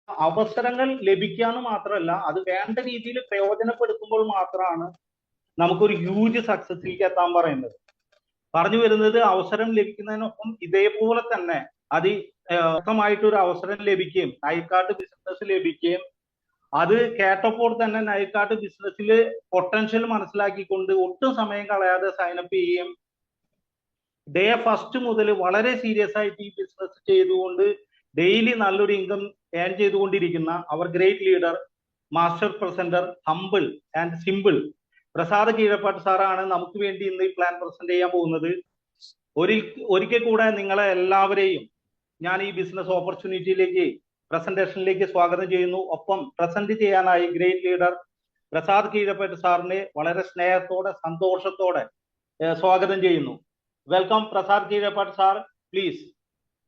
അവസരങ്ങൾ ലഭിക്കാന്ന് മാത്രമല്ല, അത് വേണ്ട രീതിയിൽ പ്രയോജനപ്പെടുത്തുമ്പോൾ മാത്രമാണ് നമുക്കൊരു ഹ്യൂജ് സക്സസിലേക്ക് എത്താൻ പറയുന്നത്. പറഞ്ഞു വരുന്നത്, അവസരം ലഭിക്കുന്നതിനൊപ്പം ഇതേപോലെ തന്നെ അത് വ്യക്തമായിട്ടൊരു അവസരം ലഭിക്കുകയും നൈക്കാട്ട് ബിസിനസ് ലഭിക്കുകയും അത് കേട്ടപ്പോൾ തന്നെ നൈക്കാട്ട് ബിസിനസ്സിൽ പൊട്ടൻഷ്യൽ മനസ്സിലാക്കിക്കൊണ്ട് ഒട്ടും സമയം കളയാതെ സൈനപ്പ് ചെയ്യുകയും ഡേ ഫസ്റ്റ് മുതൽ വളരെ സീരിയസ് ആയിട്ട് ഈ ബിസിനസ് ചെയ്തുകൊണ്ട് ഡെയിലി നല്ലൊരു ഇൻകം ഏൺ ചെയ്തുകൊണ്ടിരിക്കുന്ന അവർ great leader, master presenter, humble and simple Prasad Keezhappat സാറാണ് നമുക്ക് വേണ്ടി ഇന്ന് ഈ പ്ലാൻ പ്രസന്റ് ചെയ്യാൻ പോകുന്നത്. ഒരിക്കൽ കൂടെ നിങ്ങളെ എല്ലാവരെയും ഞാൻ ഈ ബിസിനസ് ഓപ്പർച്യൂണിറ്റിയിലേക്ക്, പ്രസന്റേഷനിലേക്ക് സ്വാഗതം ചെയ്യുന്നു. ഒപ്പം പ്രസന്റ് ചെയ്യാനായി ഗ്രേറ്റ് ലീഡർ പ്രസാദ് കീഴപ്പാട്ട് സാറിനെ വളരെ സ്നേഹത്തോടെ സന്തോഷത്തോടെ സ്വാഗതം ചെയ്യുന്നു. Welcome Prasad Keezhappat sir, please.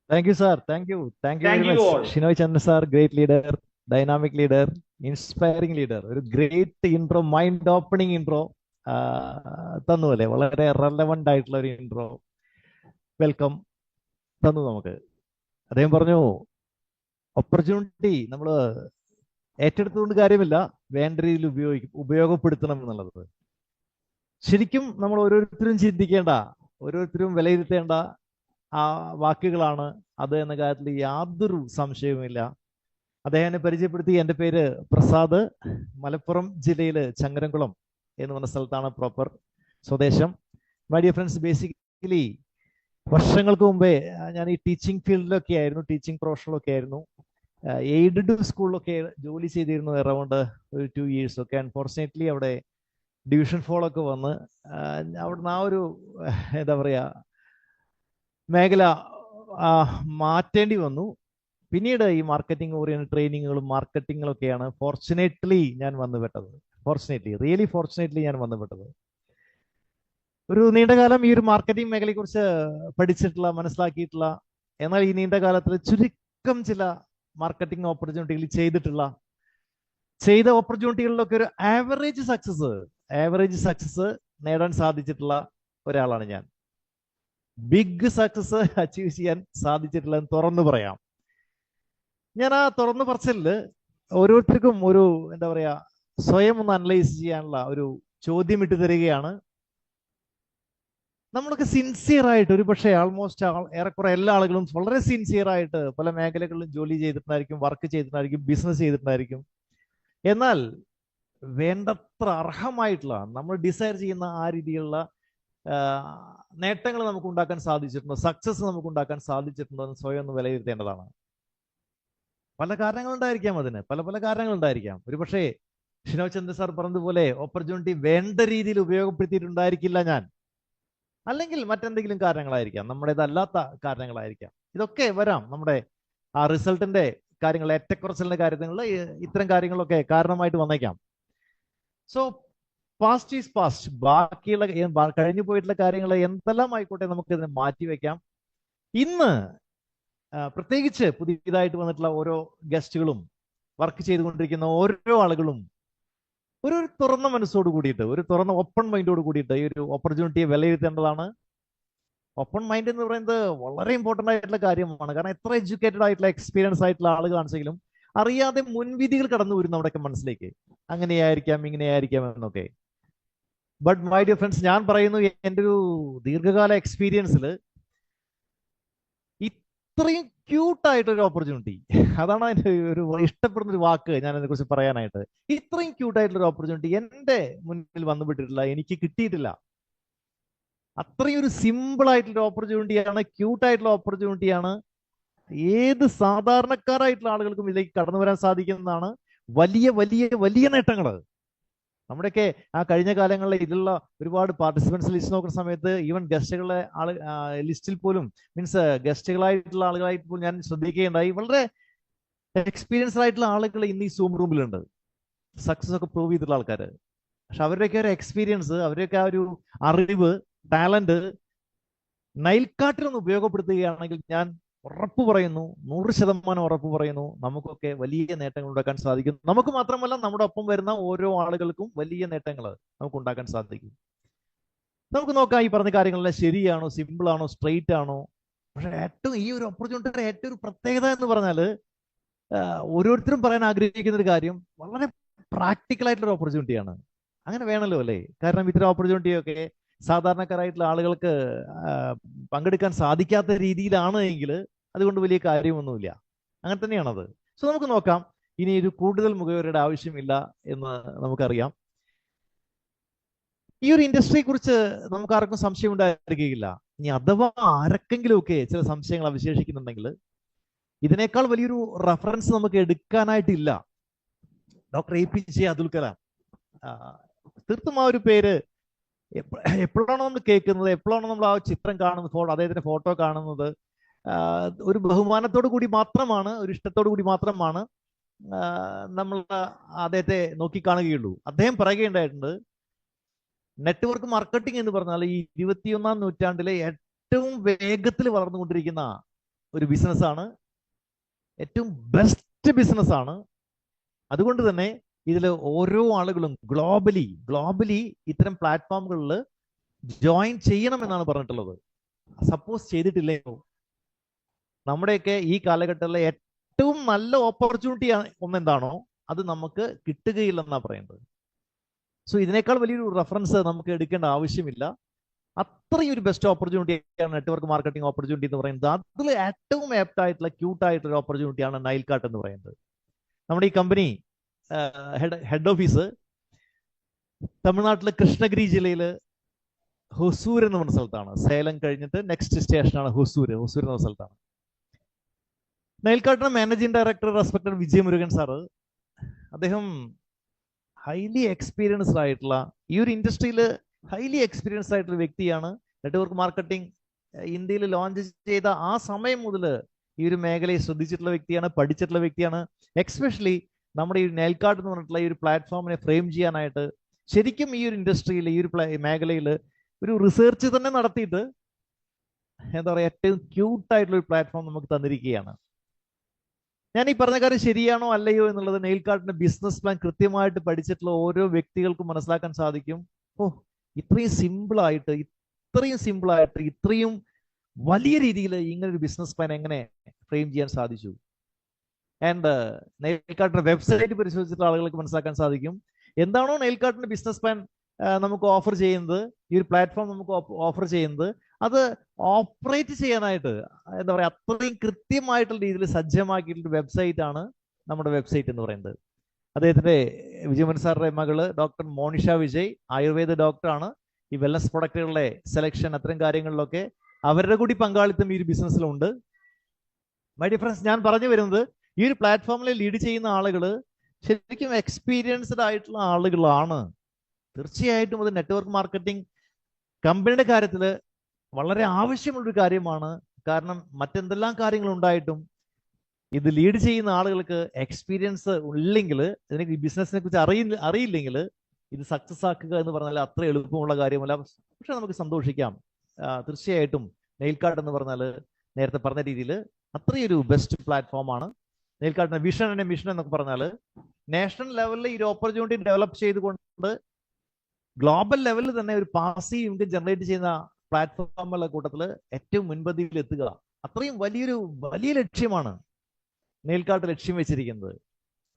Thank you, sir. Thank you very much. All. Shinoy Chandra sir, great leader, dynamic leader, inspiring leader. ഒരു great intro, mind opening intro തന്നുപോലെ, വളരെ റെലവൻ്റ് ആയിട്ടുള്ള ഒരു ഇൻട്രോ വെൽക്കം തന്നു നമുക്ക്. അദ്ദേഹം പറഞ്ഞു ഓപ്പർച്യൂണിറ്റി നമ്മൾ ഏറ്റെടുത്തുകൊണ്ട് കാര്യമില്ല, വേണ്ട രീതിയിൽ ഉപയോഗപ്പെടുത്തണം എന്നുള്ളത്. ശരിക്കും നമ്മൾ ഓരോരുത്തരും ചിന്തിക്കേണ്ട, ഓരോരുത്തരും വിലയിരുത്തേണ്ട ആ വാക്കുകളാണ് അത് എന്ന കാര്യത്തിൽ യാതൊരു സംശയവുമില്ല. അദ്ദേഹത്തെ പരിചയപ്പെടുത്തി. എൻ്റെ പേര് പ്രസാദ്, മലപ്പുറം ജില്ലയിൽ ചങ്ങരംകുളം എന്ന് പറഞ്ഞ സ്ഥലത്താണ് പ്രോപ്പർ സ്വദേശം. മൈ ഡിയർ ഫ്രണ്ട്സ്, ബേസിക്കലി വർഷങ്ങൾക്ക് മുമ്പേ ഞാൻ ഈ ടീച്ചിങ് ഫീൽഡിലൊക്കെ ആയിരുന്നു, ടീച്ചിങ് പ്രൊഫഷനിലൊക്കെ ആയിരുന്നു. എയ്ഡഡ് സ്കൂളിലൊക്കെ ജോലി ചെയ്തിരുന്നു അറൗണ്ട് ഒരു 2 years ഒക്കെ. അൺഫോർച്ചുനേറ്റ്ലി അവിടെ ഡിവിഷൻ ഫോളൊക്കെ വന്ന് അവിടുന്ന് ആ ഒരു എന്താ പറയുക മേഖല മാറ്റേണ്ടി വന്നു. പിന്നീട് ഈ മാർക്കറ്റിംഗ് ഓറിയന്റഡ് ട്രെയിനിങ്ങുകളും മാർക്കറ്റിങ്ങുകളൊക്കെയാണ് ഫോർച്ചുനേറ്റ്ലി ഞാൻ വന്നുപെട്ടത്. റിയലി ഫോർച്ചുനേറ്റ്ലി ഞാൻ വന്നുപെട്ടത്. ഒരു നീണ്ടകാലം ഈ ഒരു മാർക്കറ്റിംഗ് മേഖലയെ കുറിച്ച് പഠിച്ചിട്ടുള്ള, മനസ്സിലാക്കിയിട്ടുള്ള, എന്നാൽ ഈ നീണ്ട കാലത്തിൽ ചുരുക്കം ചില മാർക്കറ്റിംഗ് ഓപ്പർച്യൂണിറ്റികൾ ചെയ്ത ഓപ്പർച്യൂണിറ്റികളിലൊക്കെ ഒരു ആവറേജ് സക്സസ് നേടാൻ സാധിച്ചിട്ടുള്ള ഒരാളാണ് ഞാൻ. ബിഗ് സക്സസ് അച്ചീവ് ചെയ്യാൻ സാധിച്ചിട്ടില്ലെന്ന് തുറന്നു പറയാം. ഞാൻ ആ തുറന്നു പറച്ചില് ഓരോരുത്തർക്കും ഒരു എന്താ പറയാ സ്വയം ഒന്ന് അനലൈസ് ചെയ്യാനുള്ള ഒരു ചോദ്യം ഇട്ട് തരികയാണ്. നമ്മളൊക്കെ സിൻസിയർ ആയിട്ട്, ഒരു പക്ഷേ ആൾമോസ്റ്റ് ഏറെക്കുറെ എല്ലാ ആളുകളും വളരെ സിൻസിയർ ആയിട്ട് പല മേഖലകളിലും ജോലി ചെയ്തിട്ടുണ്ടായിരിക്കും, വർക്ക് ചെയ്തിട്ടുണ്ടായിരിക്കും, ബിസിനസ് ചെയ്തിട്ടുണ്ടായിരിക്കും. എന്നാൽ വേണ്ടത്ര അർഹമായിട്ടുള്ള, നമ്മൾ ഡിസൈർ ചെയ്യുന്ന ആ രീതിയിലുള്ള നേട്ടങ്ങൾ നമുക്ക് ഉണ്ടാക്കാൻ സാധിച്ചിട്ടുണ്ടോ, സക്സസ് നമുക്ക് ഉണ്ടാക്കാൻ സാധിച്ചിട്ടുണ്ടോ എന്ന് സ്വയം ഒന്ന് വിലയിരുത്തേണ്ടതാണ്. പല കാരണങ്ങളുണ്ടായിരിക്കാം, അതിന് പല കാരണങ്ങളുണ്ടായിരിക്കാം. ഒരു പക്ഷേ ഷിനോയ് ചന്ദ്ര സാർ പറഞ്ഞതുപോലെ ഓപ്പർച്യൂണിറ്റി വേണ്ട രീതിയിൽ ഉപയോഗപ്പെടുത്തിയിട്ടുണ്ടായിരിക്കില്ല ഞാൻ, അല്ലെങ്കിൽ മറ്റെന്തെങ്കിലും കാരണങ്ങളായിരിക്കാം, നമ്മുടേതല്ലാത്ത കാരണങ്ങളായിരിക്കാം. ഇതൊക്കെ വരാം. നമ്മുടെ ആ റിസൾട്ടിന്റെ കാര്യങ്ങൾ, ഏറ്റക്കുറച്ചിലിന്റെ കാര്യങ്ങൾ, ഇത്തരം കാര്യങ്ങളൊക്കെ കാരണമായിട്ട് വന്നേക്കാം. So past is past. ബാക്കിയുള്ള കഴിഞ്ഞു പോയിട്ടുള്ള കാര്യങ്ങൾ എന്തെല്ലാം ആയിക്കോട്ടെ, നമുക്ക് ഇതിനെ മാറ്റിവെക്കാം. ഇന്ന് പ്രത്യേകിച്ച് പുതിയതായിട്ട് വന്നിട്ടുള്ള ഓരോ ഗസ്റ്റുകളും, വർക്ക് ചെയ്തുകൊണ്ടിരിക്കുന്ന ഓരോ ആളുകളും ഒരു തുറന്ന മനസ്സോട് കൂടിയിട്ട്, ഒരു തുറന്ന ഓപ്പൺ മൈൻഡോട് കൂടിയിട്ട് ഈ ഒരു ഓപ്പർച്യൂണിറ്റിയെ വിലയിരുത്തേണ്ടതാണ്. ഓപ്പൺ മൈൻഡ് എന്ന് പറയുന്നത് വളരെ ഇമ്പോർട്ടൻ്റ് ആയിട്ടുള്ള കാര്യമാണ്. കാരണം എത്ര എഡ്യൂക്കേറ്റഡ് ആയിട്ടുള്ള, എക്സ്പീരിയൻസ് ആയിട്ടുള്ള ആളുകളാണെങ്കിലും അറിയാതെ മുൻവിധികൾ കടന്നു വരും നമ്മുടെയൊക്കെ മനസ്സിലേക്ക്. അങ്ങനെയായിരിക്കാം, ഇങ്ങനെയായിരിക്കാം എന്നൊക്കെ. ബട്ട് മൈ ഡിയർ ഫ്രണ്ട്സ്, ഞാൻ പറയുന്നു എൻ്റെ ഒരു ദീർഘകാല എക്സ്പീരിയൻസിൽ ഇത്രയും ക്യൂട്ടായിട്ടൊരു ഓപ്പർച്യൂണിറ്റി, അതാണ് എൻ്റെ ഒരു ഇഷ്ടപ്പെടുന്ന ഒരു വാക്ക് ഞാൻ അതിനെക്കുറിച്ച് പറയാനായിട്ട്. ഇത്രയും ക്യൂട്ടായിട്ടുള്ളൊരു ഓപ്പർച്യൂണിറ്റി എൻ്റെ മുന്നിൽ വന്നുപെട്ടിട്ടില്ല, എനിക്ക് കിട്ടിയിട്ടില്ല. അത്രയും ഒരു സിമ്പിൾ ആയിട്ടുള്ള ഓപ്പർച്യൂണിറ്റിയാണ്, ക്യൂട്ടായിട്ടുള്ള ഓപ്പർച്യൂണിറ്റിയാണ്. ഏത് സാധാരണക്കാരായിട്ടുള്ള ആളുകൾക്കും ഇതിലേക്ക് കടന്നു വരാൻ സാധിക്കുന്നതാണ്. വലിയ വലിയ വലിയ നേട്ടങ്ങൾ നമ്മുടെയൊക്കെ ആ കഴിഞ്ഞ കാലങ്ങളിൽ ഇതിലുള്ള ഒരുപാട് പാർട്ടിസിപ്പൻസ് ലിസ്റ്റ് നോക്കുന്ന സമയത്ത് ഈവൻ ഗസ്റ്റുകളുടെ ലിസ്റ്റിൽ പോലും, മീൻസ് ഗസ്റ്റുകളായിട്ടുള്ള ആളുകളായിട്ട് പോലും ഞാൻ ശ്രദ്ധിക്കുകയുണ്ടായി. വളരെ എക്സ്പീരിയൻസ്ഡ് ആയിട്ടുള്ള ആളുകൾ ഇന്ന് ഈ സൂം റൂമിലുണ്ട്, സക്സസ് ഒക്കെ പ്രൂവ് ചെയ്തിട്ടുള്ള ആൾക്കാർ. പക്ഷെ അവരുടെയൊക്കെ ഒരു എക്സ്പീരിയൻസ്, അവരുടെയൊക്കെ ആ ഒരു അറിവ്, ടാലന്റ് നൈൽക്കാട്ടിലൊന്ന് ഉപയോഗപ്പെടുത്തുകയാണെങ്കിൽ ഞാൻ ഉറപ്പ് പറയുന്നു, 100% ഉറപ്പ് പറയുന്നു, നമുക്കൊക്കെ വലിയ നേട്ടങ്ങൾ ഉണ്ടാക്കാൻ സാധിക്കും. നമുക്ക് മാത്രമല്ല, നമ്മുടെ ഒപ്പം വരുന്ന ഓരോ ആളുകൾക്കും വലിയ നേട്ടങ്ങൾ നമുക്ക് ഉണ്ടാക്കാൻ സാധിക്കും. നമുക്ക് നോക്കാം ഈ പറഞ്ഞ കാര്യങ്ങളെല്ലാം ശരിയാണോ, സിമ്പിൾ ആണോ, സ്ട്രെയിറ്റ് ആണോ. പക്ഷെ ഏറ്റവും ഈ ഒരു ഓപ്പർച്യൂണിറ്റിയുടെ ഏറ്റവും ഒരു പ്രത്യേകത എന്ന് പറഞ്ഞാൽ ഓരോരുത്തരും പറയാൻ ആഗ്രഹിക്കുന്ന ഒരു കാര്യം വളരെ പ്രാക്ടിക്കൽ ആയിട്ടുള്ള ഓപ്പർച്യൂണിറ്റിയാണ്. അങ്ങനെ വേണമല്ലോ അല്ലേ? കാരണം ഇത്തരം ഓപ്പർച്യൂണിറ്റിയൊക്കെ സാധാരണക്കാരായിട്ടുള്ള ആളുകൾക്ക് പങ്കെടുക്കാൻ സാധിക്കാത്ത രീതിയിലാണ് എങ്കിൽ അതുകൊണ്ട് വലിയ കാര്യമൊന്നുമില്ല. അങ്ങനെ തന്നെയാണത്. സോ നമുക്ക് നോക്കാം. ഇനി ഒരു കൂടുതൽ മുഖവരുടെ ആവശ്യമില്ല എന്ന് നമുക്കറിയാം. ഈ ഒരു ഇൻഡസ്ട്രിയെ കുറിച്ച് നമുക്ക് ആർക്കും സംശയം ഉണ്ടായിരിക്കുകയില്ല. ഇനി അഥവാ ആരൊക്കെങ്കിലുമൊക്കെ ചില സംശയങ്ങൾ അവശേഷിക്കുന്നുണ്ടെങ്കിൽ ഇതിനേക്കാൾ വലിയൊരു റെഫറൻസ് നമുക്ക് എടുക്കാനായിട്ടില്ല. Doctor APJ Abdul Kalam. തീർത്തും ആ ഒരു പേര് എപ്പോഴാണോ നമ്മൾ കേൾക്കുന്നത്, എപ്പോഴാണോ നമ്മൾ ആ ചിത്രം കാണുന്നത്, അദ്ദേഹത്തിന്റെ ഫോട്ടോ കാണുന്നത്, ഒരു ബഹുമാനത്തോടു കൂടി മാത്രമാണ്, ഒരു ഇഷ്ടത്തോടു കൂടി മാത്രമാണ് നമ്മൾ അദ്ദേഹത്തെ നോക്കിക്കാണുകയുള്ളൂ. അദ്ദേഹം പറയുകയുണ്ടായിട്ടുണ്ട്, നെറ്റ്വർക്ക് മാർക്കറ്റിംഗ് എന്ന് പറഞ്ഞാൽ ഈ 21ാം നൂറ്റാണ്ടിലെ ഏറ്റവും വേഗത്തിൽ വളർന്നുകൊണ്ടിരിക്കുന്ന ഒരു ബിസിനസ്സാണ്, ഏറ്റവും ബെസ്റ്റ് ബിസിനസ്സാണ്. അതുകൊണ്ട് തന്നെ ഇതിൽ ഓരോ ആളുകളും ഗ്ലോബലി ഇത്തരം പ്ലാറ്റ്ഫോമുകളിൽ ജോയിൻ ചെയ്യണം എന്നാണ് പറഞ്ഞിട്ടുള്ളത്. സപ്പോസ് ചെയ്തിട്ടില്ലയോ, നമ്മുടെയൊക്കെ ഈ കാലഘട്ടത്തിലെ ഏറ്റവും നല്ല ഓപ്പർച്യൂണിറ്റി ഒന്നെന്താണോ അത് നമുക്ക് കിട്ടുകയില്ലെന്നാണ് പറയുന്നത്. സോ ഇതിനേക്കാൾ വലിയൊരു റെഫറൻസ് നമുക്ക് എടുക്കേണ്ട ആവശ്യമില്ല. അത്രയും ഒരു ബെസ്റ്റ് ഓപ്പർച്യൂണിറ്റിയാണ് നെറ്റ്വർക്ക് മാർക്കറ്റിംഗ് ഓപ്പർച്യൂണിറ്റി എന്ന് പറയുന്നത്. അതിൽ ഏറ്റവും ആപ്റ്റ് ആയിട്ടുള്ള ക്യൂട്ടായിട്ടുള്ള ഓപ്പർച്യൂണിറ്റിയാണ് നൈൽകാട്ട് എന്ന് പറയുന്നത്. നമ്മുടെ ഈ കമ്പനി ഹെഡ് ഓഫീസ് തമിഴ്നാട്ടിലെ കൃഷ്ണഗിരി ജില്ലയിൽ ഹൊസൂർ എന്ന് പറഞ്ഞ സ്ഥലത്താണ്. സേലം കഴിഞ്ഞിട്ട് നെക്സ്റ്റ് സ്റ്റേഷനാണ് ഹൊസൂർ എന്ന സ്ഥലത്താണ്. നൈൽകാട്ടിന്റെ മാനേജിംഗ് ഡയറക്ടർ റെസ്പെക്ടഡ് വിജയമുരുകൻ സാറ്, അദ്ദേഹം ഹൈലി എക്സ്പീരിയൻസ്ഡ് ആയിട്ടുള്ള, ഈ ഒരു ഇൻഡസ്ട്രിയിൽ ഹൈലി എക്സ്പീരിയൻസ്ഡ് ആയിട്ടുള്ള വ്യക്തിയാണ്. നെറ്റ്വർക്ക് മാർക്കറ്റിംഗ് ഇന്ത്യയിൽ ലോഞ്ച് ചെയ്ത ആ സമയം മുതൽ ഈ ഒരു മേഖലയെ ശ്രദ്ധിച്ചിട്ടുള്ള വ്യക്തിയാണ്, പഠിച്ചിട്ടുള്ള വ്യക്തിയാണ്. എക്സ്പെഷ്യലി നമ്മുടെ ഈ നൈൽകാട്ട് എന്ന് പറഞ്ഞിട്ടുള്ള ഈ ഒരു പ്ലാറ്റ്ഫോമിനെ ഫ്രെയിം ചെയ്യാനായിട്ട് ശരിക്കും ഈ ഒരു ഇൻഡസ്ട്രിയിൽ, ഈ ഒരു മേഖലയിൽ ഒരു റിസർച്ച് തന്നെ നടത്തിയിട്ട് എന്താ പറയുക, ഏറ്റവും ക്യൂട്ടായിട്ടുള്ള ഒരു പ്ലാറ്റ്ഫോം നമുക്ക് തന്നിരിക്കുകയാണ്. ഞാൻ ഈ പറഞ്ഞ കാര്യം ശരിയാണോ അല്ലയോ എന്നുള്ളത് നൈൽകാട്ടിന്റെ ബിസിനസ് പ്ലാൻ കൃത്യമായിട്ട് പഠിച്ചിട്ടുള്ള ഓരോ വ്യക്തികൾക്കും മനസ്സിലാക്കാൻ സാധിക്കും. ഇത്രയും സിമ്പിളായിട്ട് ഇത്രയും വലിയ രീതിയിൽ ഇങ്ങനെ ഒരു ബിസിനസ് പ്ലാൻ എങ്ങനെ ഫ്രെയിം ചെയ്യാൻ സാധിച്ചു. ആൻഡ് നൈൽകാട്ടിന്റെ വെബ്സൈറ്റ് പരിശോധിച്ചിട്ടുള്ള ആളുകൾക്ക് മനസ്സിലാക്കാൻ സാധിക്കും എന്താണോ നൈൽകാട്ടിന്റെ ബിസിനസ് പ്ലാൻ നമുക്ക് ഓഫർ ചെയ്യുന്നത്, ഈ ഒരു പ്ലാറ്റ്ഫോം നമുക്ക് ഓഫർ ചെയ്യുന്നത്, അത് ഓപ്പറേറ്റ് ചെയ്യാനായിട്ട് എന്താ പറയുക, അത്രയും കൃത്യമായിട്ടുള്ള രീതിയിൽ സജ്ജമാക്കിയിട്ടുള്ള വെബ്സൈറ്റ് ആണ് നമ്മുടെ വെബ്സൈറ്റ് എന്ന് പറയുന്നത്. അദ്ദേഹത്തിന്റെ വിജയമൻ സാറിന്റെ മകള് ഡോക്ടർ മോണിഷ വിജയ് ആയുർവേദ ഡോക്ടറാണ്. ഈ വെൽനസ് പ്രൊഡക്റ്റുകളുടെ സെലക്ഷൻ അത്തരം കാര്യങ്ങളിലൊക്കെ അവരുടെ കൂടി പങ്കാളിത്തം ഈ ഒരു ബിസിനസ്സിലുണ്ട്. മൈ ഡിയർ ഫ്രണ്ട്സ്, ഞാൻ പറഞ്ഞു വരുന്നത് ഈ ഒരു പ്ലാറ്റ്ഫോമിൽ ലീഡ് ചെയ്യുന്ന ആളുകൾ ശരിക്കും എക്സ്പീരിയൻസ്ഡ് ആയിട്ടുള്ള ആളുകളാണ്. തീർച്ചയായിട്ടും അത് നെറ്റ്വർക്ക് മാർക്കറ്റിംഗ് കമ്പനിയുടെ കാര്യത്തിൽ വളരെ ആവശ്യമുള്ളൊരു കാര്യമാണ്. കാരണം മറ്റെന്തെല്ലാം കാര്യങ്ങൾ ഉണ്ടായിട്ടും ഇത് ലീഡ് ചെയ്യുന്ന ആളുകൾക്ക് എക്സ്പീരിയൻസ് ഇല്ലെങ്കിൽ, ഇതിനെ ബിസിനസിനെ കുറിച്ച് അറിയില്ലെങ്കിൽ ഇത് സക്സസ് ആക്കുക എന്ന് പറഞ്ഞാൽ അത്ര എളുപ്പമുള്ള കാര്യമല്ല. പക്ഷെ നമുക്ക് സന്തോഷിക്കാം. തീർച്ചയായിട്ടും നൈൽകാട്ട് എന്ന് പറഞ്ഞാൽ നേരത്തെ പറഞ്ഞ രീതിയിൽ അത്രയൊരു ബെസ്റ്റ് പ്ലാറ്റ്ഫോമാണ്. നൈൽകാട്ടിന്റെ വിഷൻ ആൻഡ് മിഷൻ എന്നൊക്കെ പറഞ്ഞാൽ നാഷണൽ ലെവലിൽ ഈ ഒരു ഓപ്പർച്യൂണിറ്റി ഡെവലപ്പ് ചെയ്തുകൊണ്ട് ഗ്ലോബൽ ലെവലിൽ തന്നെ ഒരു പാസീവ് ഇൻകം ജനറേറ്റ് ചെയ്യുന്ന പ്ലാറ്റ്ഫോമുകളുടെ കൂട്ടത്തിൽ ഏറ്റവും മുൻപന്തിയിൽ എത്തുക, അത്രയും വലിയ ലക്ഷ്യമാണ് നൈൽകാട്ട് ലക്ഷ്യം വെച്ചിരിക്കുന്നത്.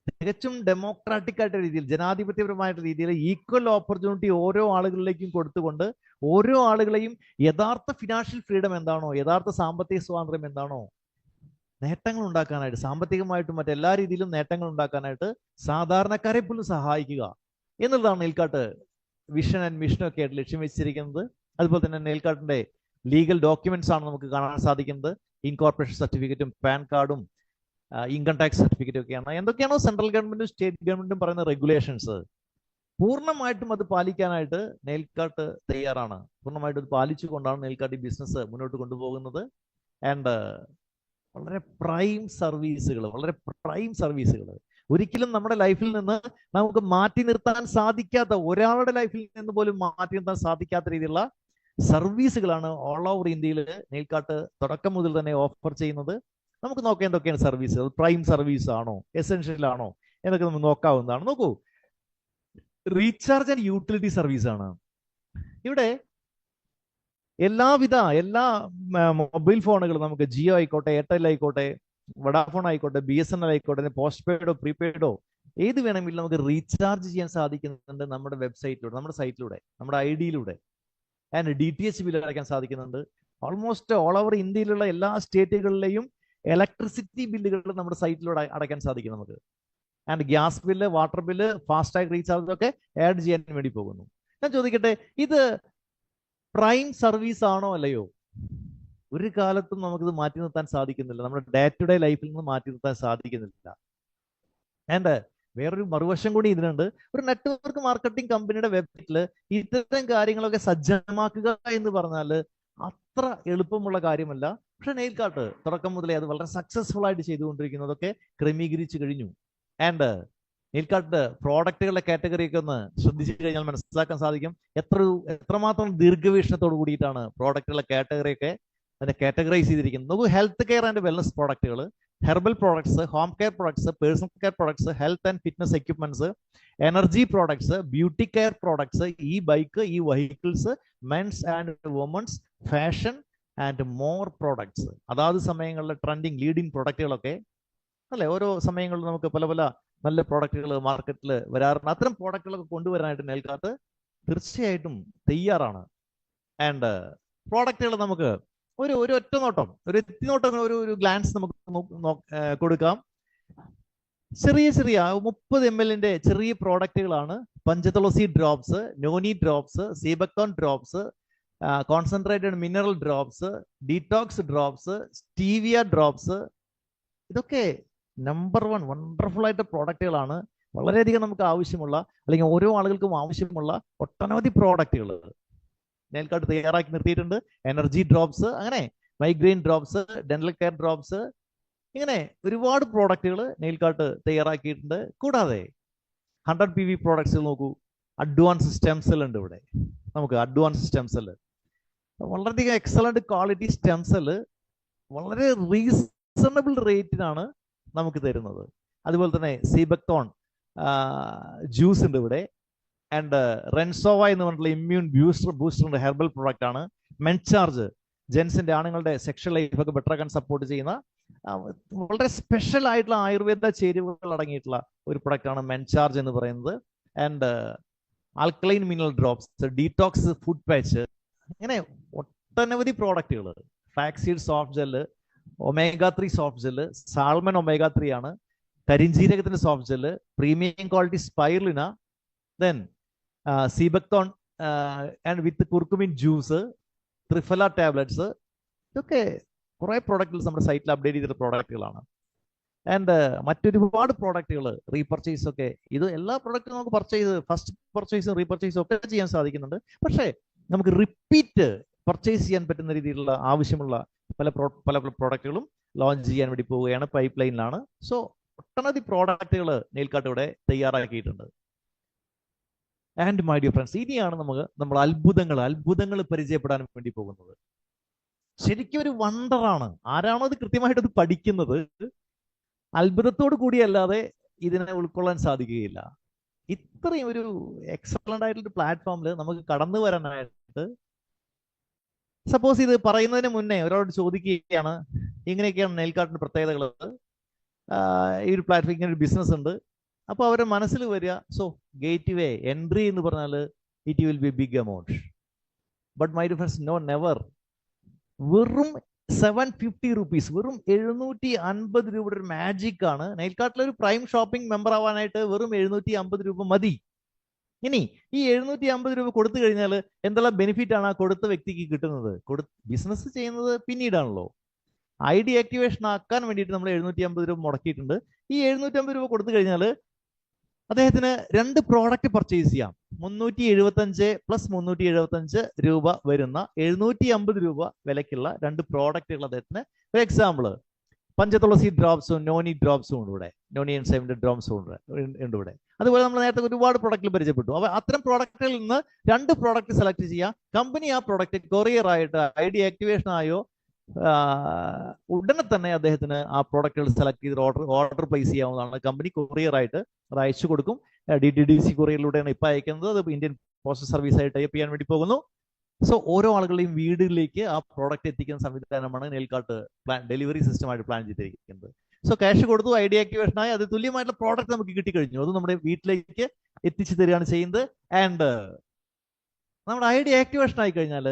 തികച്ചും ഡെമോക്രാറ്റിക് ആയിട്ട് രീതിയിൽ, ജനാധിപത്യപരമായിട്ട് രീതിയിൽ ഈക്വൽ ഓപ്പർച്യൂണിറ്റി ഓരോ ആളുകളിലേക്കും കൊടുത്തുകൊണ്ട് ഓരോ ആളുകളെയും യഥാർത്ഥ ഫിനാൻഷ്യൽ ഫ്രീഡം എന്താണോ, യഥാർത്ഥ സാമ്പത്തിക സ്വാതന്ത്ര്യം എന്താണോ, നേട്ടങ്ങൾ ഉണ്ടാക്കാനായിട്ട്, സാമ്പത്തികമായിട്ടും മറ്റെല്ലാ രീതിയിലും നേട്ടങ്ങൾ ഉണ്ടാക്കാനായിട്ട് സാധാരണക്കാരെ പോലും സഹായിക്കുക എന്നുള്ളതാണ് നൈൽകാട്ട് വിഷൻ ആൻഡ് മിഷനും ഒക്കെ ആയിട്ട് ലക്ഷ്യം വെച്ചിരിക്കുന്നത്. അതുപോലെ തന്നെ നൈൽകാട്ടിന്റെ ലീഗൽ ഡോക്യുമെന്റ്സ് ആണ് നമുക്ക് കാണാൻ സാധിക്കുന്നത്. ഇൻകോർപ്പറേഷൻ സർട്ടിഫിക്കറ്റും പാൻ കാർഡും ഇൻകം ടാക്സ് സർട്ടിഫിക്കറ്റും ഒക്കെയാണ്. എന്തൊക്കെയാണോ സെൻട്രൽ ഗവൺമെന്റും സ്റ്റേറ്റ് ഗവൺമെന്റും പറയുന്ന റെഗുലേഷൻസ് പൂർണ്ണമായിട്ടും അത് പാലിക്കാനായിട്ട് നൈൽകാട്ട് തയ്യാറാണ്. പൂർണ്ണമായിട്ടും അത് പാലിച്ചുകൊണ്ടാണ് നൈൽകാട്ട് ഈ ബിസിനസ് മുന്നോട്ട് കൊണ്ടുപോകുന്നത്. ആൻഡ് വളരെ പ്രൈം സർവീസുകൾ ഒരിക്കലും നമ്മുടെ ലൈഫിൽ നിന്ന് നമുക്ക് മാറ്റി നിർത്താൻ സാധിക്കാത്ത, ഒരാളുടെ ലൈഫിൽ നിന്ന് പോലും മാറ്റി നിർത്താൻ സാധിക്കാത്ത രീതിയിലുള്ള സർവീസുകളാണ് ഓൾ ഓവർ ഇന്ത്യയിൽ നൈൽകാട്ട് തുടക്കം മുതൽ തന്നെ ഓഫർ ചെയ്യുന്നത്. നമുക്ക് നോക്കാം എന്തൊക്കെയാണ് സർവീസുകൾ. പ്രൈം സർവീസ് ആണോ, എസെൻഷ്യൽ ആണോ എന്നൊക്കെ നമുക്ക് നോക്കാവുന്നതാണ്. നോക്കൂ, റീചാർജ് ആൻഡ് യൂട്ടിലിറ്റി സർവീസ് ആണ്. ഇവിടെ എല്ലാ മൊബൈൽ ഫോണുകളും നമുക്ക് ജിയോ ആയിക്കോട്ടെ, എയർടെൽ ആയിക്കോട്ടെ, വഡാഫോൺ ആയിക്കോട്ടെ, BSNL ആയിക്കോട്ടെ, പോസ്റ്റ് പെയ്ഡോ പ്രീപെയ്ഡോ ഏത് വേണമെങ്കിലും നമുക്ക് റീചാർജ് ചെയ്യാൻ സാധിക്കുന്നുണ്ട് നമ്മുടെ വെബ്സൈറ്റിലൂടെ, നമ്മുടെ സൈറ്റിലൂടെ, നമ്മുടെ ID-യിലൂടെ. ആൻഡ് DTH ബില്ല് അടയ്ക്കാൻ സാധിക്കുന്നുണ്ട്. ഓൾമോസ്റ്റ് ഓൾ ഓവർ ഇന്ത്യയിലുള്ള എല്ലാ സ്റ്റേറ്റുകളിലെയും ഇലക്ട്രിസിറ്റി ബില്ലുകൾ നമ്മുടെ സൈറ്റിലൂടെ അടയ്ക്കാൻ സാധിക്കും നമുക്ക്. And gas bill, water bill, FASTag recharge ഒക്കെ ആഡ് ചെയ്യാൻ വേണ്ടി പോകുന്നു. ഞാൻ ചോദിക്കട്ടെ, ഇത് പ്രൈം സർവീസ് ആണോ അല്ലയോ? ഒരു കാലത്തും നമുക്കിത് മാറ്റി നിർത്താൻ സാധിക്കുന്നില്ല, നമ്മുടെ ഡേ ടു ഡേ ലൈഫിൽ നിന്ന് മാറ്റി നിർത്താൻ സാധിക്കുന്നില്ല. ആൻഡ് വേറൊരു മറുവശം കൂടി ഇതിനുണ്ട്. ഒരു നെറ്റ്വർക്ക് മാർക്കറ്റിംഗ് കമ്പനിയുടെ വെബ്സൈറ്റിൽ ഇത്തരം കാര്യങ്ങളൊക്കെ സജ്ജമാക്കുക എന്ന് പറഞ്ഞാൽ അത്ര എളുപ്പമുള്ള കാര്യമല്ല. പക്ഷെ നെയിൽ കാർട്ട് തുടക്കം മുതലേ അത് വളരെ സക്സസ്ഫുൾ ആയിട്ട് ചെയ്തുകൊണ്ടിരിക്കുന്നതൊക്കെ ക്രമീകരിച്ചു കഴിഞ്ഞു. ആൻഡ് നെയിൽ കാർട്ട് പ്രോഡക്റ്റുകളുടെ കാറ്റഗറിയൊക്കെ ഒന്ന് ശ്രദ്ധിച്ചു കഴിഞ്ഞാൽ മനസ്സിലാക്കാൻ സാധിക്കും എത്രമാത്രം ദീർഘവീക്ഷണത്തോട് കൂടിയിട്ടാണ് പ്രോഡക്റ്റുകളുടെ കാറ്റഗറിയൊക്കെ അതിനെ കാറ്റഗറൈസ് ചെയ്തിരിക്കുന്നത്. നമുക്ക് ഹെൽത്ത് കെയർ ആൻഡ് വെൽനസ് പ്രോഡക്റ്റുകൾ, herbal products, home care products, personal care products, health and fitness equipments, energy products, beauty care products, e bike, e vehicles, men's and women's, fashion and more products. അതാത് സമയങ്ങളിലെ trending leading പ്രോഡക്റ്റുകളൊക്കെ അല്ലെ, ഓരോ സമയങ്ങളിലും നമുക്ക് പല പല നല്ല പ്രോഡക്റ്റുകൾ മാർക്കറ്റിൽ വരാറുണ്ട്. അത്തരം പ്രോഡക്റ്റുകളൊക്കെ കൊണ്ടുവരാനായിട്ട് നെയിൽ കാർട്ട് തീർച്ചയായിട്ടും തയ്യാറാണ്. ആൻഡ് പ്രോഡക്റ്റുകൾ നമുക്ക് ഒരു ഒറ്റ നോട്ടം, ഒരു എത്തിനോട്ടം, ഒരു ഗ്ലാൻസ് നമുക്ക് കൊടുക്കാം. ചെറിയ 30 ml ചെറിയ പ്രോഡക്റ്റുകളാണ് Panchatulsi drops, noni drops, seabuckthorn drops, concentrated mineral drops, detox drops, stevia drops. ഇതൊക്കെ നമ്പർ 1 വണ്ടർഫുൾ ആയിട്ട് പ്രോഡക്റ്റുകളാണ്. വളരെയധികം നമുക്ക് ആവശ്യമുള്ള, അല്ലെങ്കിൽ ഓരോ ആളുകൾക്കും ആവശ്യമുള്ള ഒട്ടനവധി പ്രോഡക്റ്റുകൾ നെയിൽ കാർട്ട് തയ്യാറാക്കി നിർത്തിയിട്ടുണ്ട്. എനർജി ഡ്രോപ്സ്, അങ്ങനെ migraine drops, dental care drops, ഇങ്ങനെ ഒരുപാട് പ്രോഡക്റ്റുകൾ നെയിൽ കാർട്ട് തയ്യാറാക്കിയിട്ടുണ്ട്. കൂടാതെ 100 PV പ്രോഡക്ട്സ് നോക്കൂ. അഡ്വാൻസ് സ്റ്റെം സെൽ ഉണ്ട് ഇവിടെ. നമുക്ക് അഡ്വാൻസ് സ്റ്റെം സെൽ, വളരെയധികം എക്സലന്റ് ക്വാളിറ്റി സ്റ്റെം സെൽ വളരെ റീസണബിൾ റേറ്റിനാണ് നമുക്ക് തരുന്നത്. അതുപോലെ തന്നെ സീബക്തോൺ ജ്യൂസ് ഉണ്ട് ഇവിടെ. ആൻഡ് റെൻസോവ എന്ന് പറഞ്ഞിട്ടുള്ള ഇമ്മ്യൂൺ ബൂസ്റ്ററിന്റെ ഹെർബൽ പ്രോഡക്റ്റ് ആണ്. മെൻചാർജ്, ജെൻസിന്റെ ആണുങ്ങളുടെ സെക്ഷൽ ലൈഫ് ഒക്കെ ബെറ്റർ ആക്കാൻ സപ്പോർട്ട് ചെയ്യുന്ന വളരെ സ്പെഷ്യൽ ആയിട്ടുള്ള ആയുർവേദ ചേരുവകൾ അടങ്ങിയിട്ടുള്ള ഒരു പ്രൊഡക്റ്റ് ആണ് മെൻചാർജ് എന്ന് പറയുന്നത്. And alkaline mineral drops, detox food patch, ഇങ്ങനെ ഒട്ടനവധി പ്രോഡക്റ്റുകൾ. Flaxseed soft gel, omega-3 soft gel, salmon omega-3 ആണ്, കരിഞ്ജീരകത്തിന്റെ soft gel, premium quality spirulina, then seabuckthorn and with curcumin juice, triphala tablets. ഇതൊക്കെ കുറെ പ്രോഡക്റ്റുകൾ നമ്മുടെ സൈറ്റിൽ അപ്ഡേറ്റ് ചെയ്തിട്ടുള്ള പ്രോഡക്റ്റുകളാണ്. ആൻഡ് മറ്റൊരുപാട് പ്രോഡക്റ്റുകൾ റീപർച്ചേസ് ഒക്കെ, ഇത് എല്ലാ പ്രോഡക്റ്റും നമുക്ക് ഫസ്റ്റ് പർച്ചേസും റീപർച്ചേസും ഒക്കെ ചെയ്യാൻ സാധിക്കുന്നുണ്ട്. പക്ഷേ നമുക്ക് റിപ്പീറ്റ് പർച്ചേസ് ചെയ്യാൻ പറ്റുന്ന രീതിയിലുള്ള ആവശ്യമുള്ള പല പ്രോഡക്റ്റുകളും ലോഞ്ച് ചെയ്യാൻ വേണ്ടി പോവുകയാണ്, പൈപ്പ് ലൈനിലാണ്. സോ ഒട്ടനവധി പ്രോഡക്റ്റുകൾ നെയിൽ കാർട്ട് ഇവിടെ തയ്യാറാക്കിയിട്ടുണ്ട്. ആൻഡ് മൈ ഡിയർ ഫ്രണ്ട്സ്, ഇനിയാണ് നമ്മൾ അത്ഭുതങ്ങൾ പരിചയപ്പെടാൻ വേണ്ടി പോകുന്നത്. ശരിക്കും ഒരു വണ്ടറാണ്. ആരാണോ അത് കൃത്യമായിട്ട് പഠിക്കുന്നത്, അത്ഭുതത്തോട് കൂടിയല്ലാതെ ഇതിനെ ഉൾക്കൊള്ളാൻ സാധിക്കുകയില്ല. ഇത്രയും ഒരു എക്സലന്റ് ആയിട്ടുള്ള പ്ലാറ്റ്ഫോമിൽ നമുക്ക് കടന്നു വരാനായിട്ട്, സപ്പോസ് ഇത് പറയുന്നതിന് മുന്നേ ഒരാളോട് ചോദിക്കുകയാണ്, ഇങ്ങനെയൊക്കെയാണ് നെയിൽ കാർട്ടിന്റെ പ്രത്യേകതകൾ, ഈ ഒരു പ്ലാറ്റ്ഫോം, ഇങ്ങനെ ഒരു ബിസിനസ് ഉണ്ട്. അപ്പോൾ അവരുടെ മനസ്സിൽ വരിക, സോ ഗേറ്റ് വേ എൻട്രി എന്ന് പറഞ്ഞാൽ it will be big amount. But my dear friends, no, never. വെറും 750 rupees, വെറും 750 രൂപയുടെ ഒരു മാജിക് ആണ്. നെയിൽ കാർട്ടിലെ ഒരു പ്രൈം ഷോപ്പിംഗ് മെമ്പർ ആവാനായിട്ട് വെറും 750 രൂപ മതി. ഇനി ഈ 750 രൂപ കൊടുത്തു കഴിഞ്ഞാൽ എന്തെല്ലാം ബെനിഫിറ്റ് ആണ് ആ കൊടുത്ത വ്യക്തിക്ക് കിട്ടുന്നത്? ബിസിനസ് ചെയ്യുന്നത് പിന്നീടാണല്ലോ. ID ആക്ടിവേഷൻ ആക്കാൻ വേണ്ടിയിട്ട് നമ്മൾ 750 രൂപ മുടക്കിയിട്ടുണ്ട്. ഈ 750 രൂപ കൊടുത്തു കഴിഞ്ഞാൽ അദ്ദേഹത്തിന് 2 പ്രോഡക്റ്റ് പർച്ചേസ് ചെയ്യാം. 375 പ്ലസ് 375 രൂപ വരുന്ന 750 രൂപ വിലക്കുള്ള 2 പ്രോഡക്റ്റുകൾ അദ്ദേഹത്തിന്. ഒരു എക്സാമ്പിൾ, പഞ്ചതുളസി ഡ്രോപ്സും നോനി ഡ്രോപ്സും ഉണ്ട് ഇവിടെ, നോനി എൻസൈമിന്റെ ഡ്രോപ്സും ഉണ്ട് ഇവിടെ. അതുപോലെ നമ്മൾ നേരത്തെ ഒരുപാട് പ്രോഡക്റ്റുകൾ പരിചയപ്പെട്ടു. അപ്പോൾ അത്തരം പ്രോഡക്റ്റുകളിൽ നിന്ന് 2 പ്രോഡക്റ്റ് സെലക്ട് ചെയ്യാം. കമ്പനി ആ പ്രോഡക്റ്റ് കൊറിയർ ആയിട്ട് ID ആക്ടിവേഷൻ ആയോ ഉടനെ തന്നെ അദ്ദേഹത്തിന് ആ പ്രോഡക്റ്റുകൾ സെലക്ട് ചെയ്ത് ഓർഡർ പ്ലേസ് ചെയ്യാവുന്നതാണ്. കമ്പനി കൊറിയർ ആയിട്ട് അത് അയച്ചു കൊടുക്കും. DTDC കൊറിയറിലൂടെയാണ് ഇപ്പം അയക്കുന്നത്. അത് ഇന്ത്യൻ പോസ്റ്റൽ സർവീസ് ആയിട്ട് ടൈപ്പ് ചെയ്യാൻ വേണ്ടി പോകുന്നു. സോ ഓരോ ആളുകളുടെയും വീടുകളിലേക്ക് ആ പ്രോഡക്റ്റ് എത്തിക്കുന്ന സംവിധാനമാണ് നെയിൽകാർട്ട് ഡെലിവറി സിസ്റ്റമായിട്ട് പ്ലാൻ ചെയ്തിരിക്കുന്നത്. സോ ക്യാഷ് കൊടുത്തു, ഐഡി ആക്ടിവേഷൻ ആയി, അത് തുല്യമായിട്ടുള്ള പ്രോഡക്റ്റ് നമുക്ക് കിട്ടിക്കഴിഞ്ഞു, അത് നമ്മുടെ വീട്ടിലേക്ക് എത്തിച്ചു തരികയാണ് ചെയ്യുന്നത്. ആൻഡ് നമ്മുടെ ഐഡി ആക്ടിവേഷൻ ആയി കഴിഞ്ഞാൽ,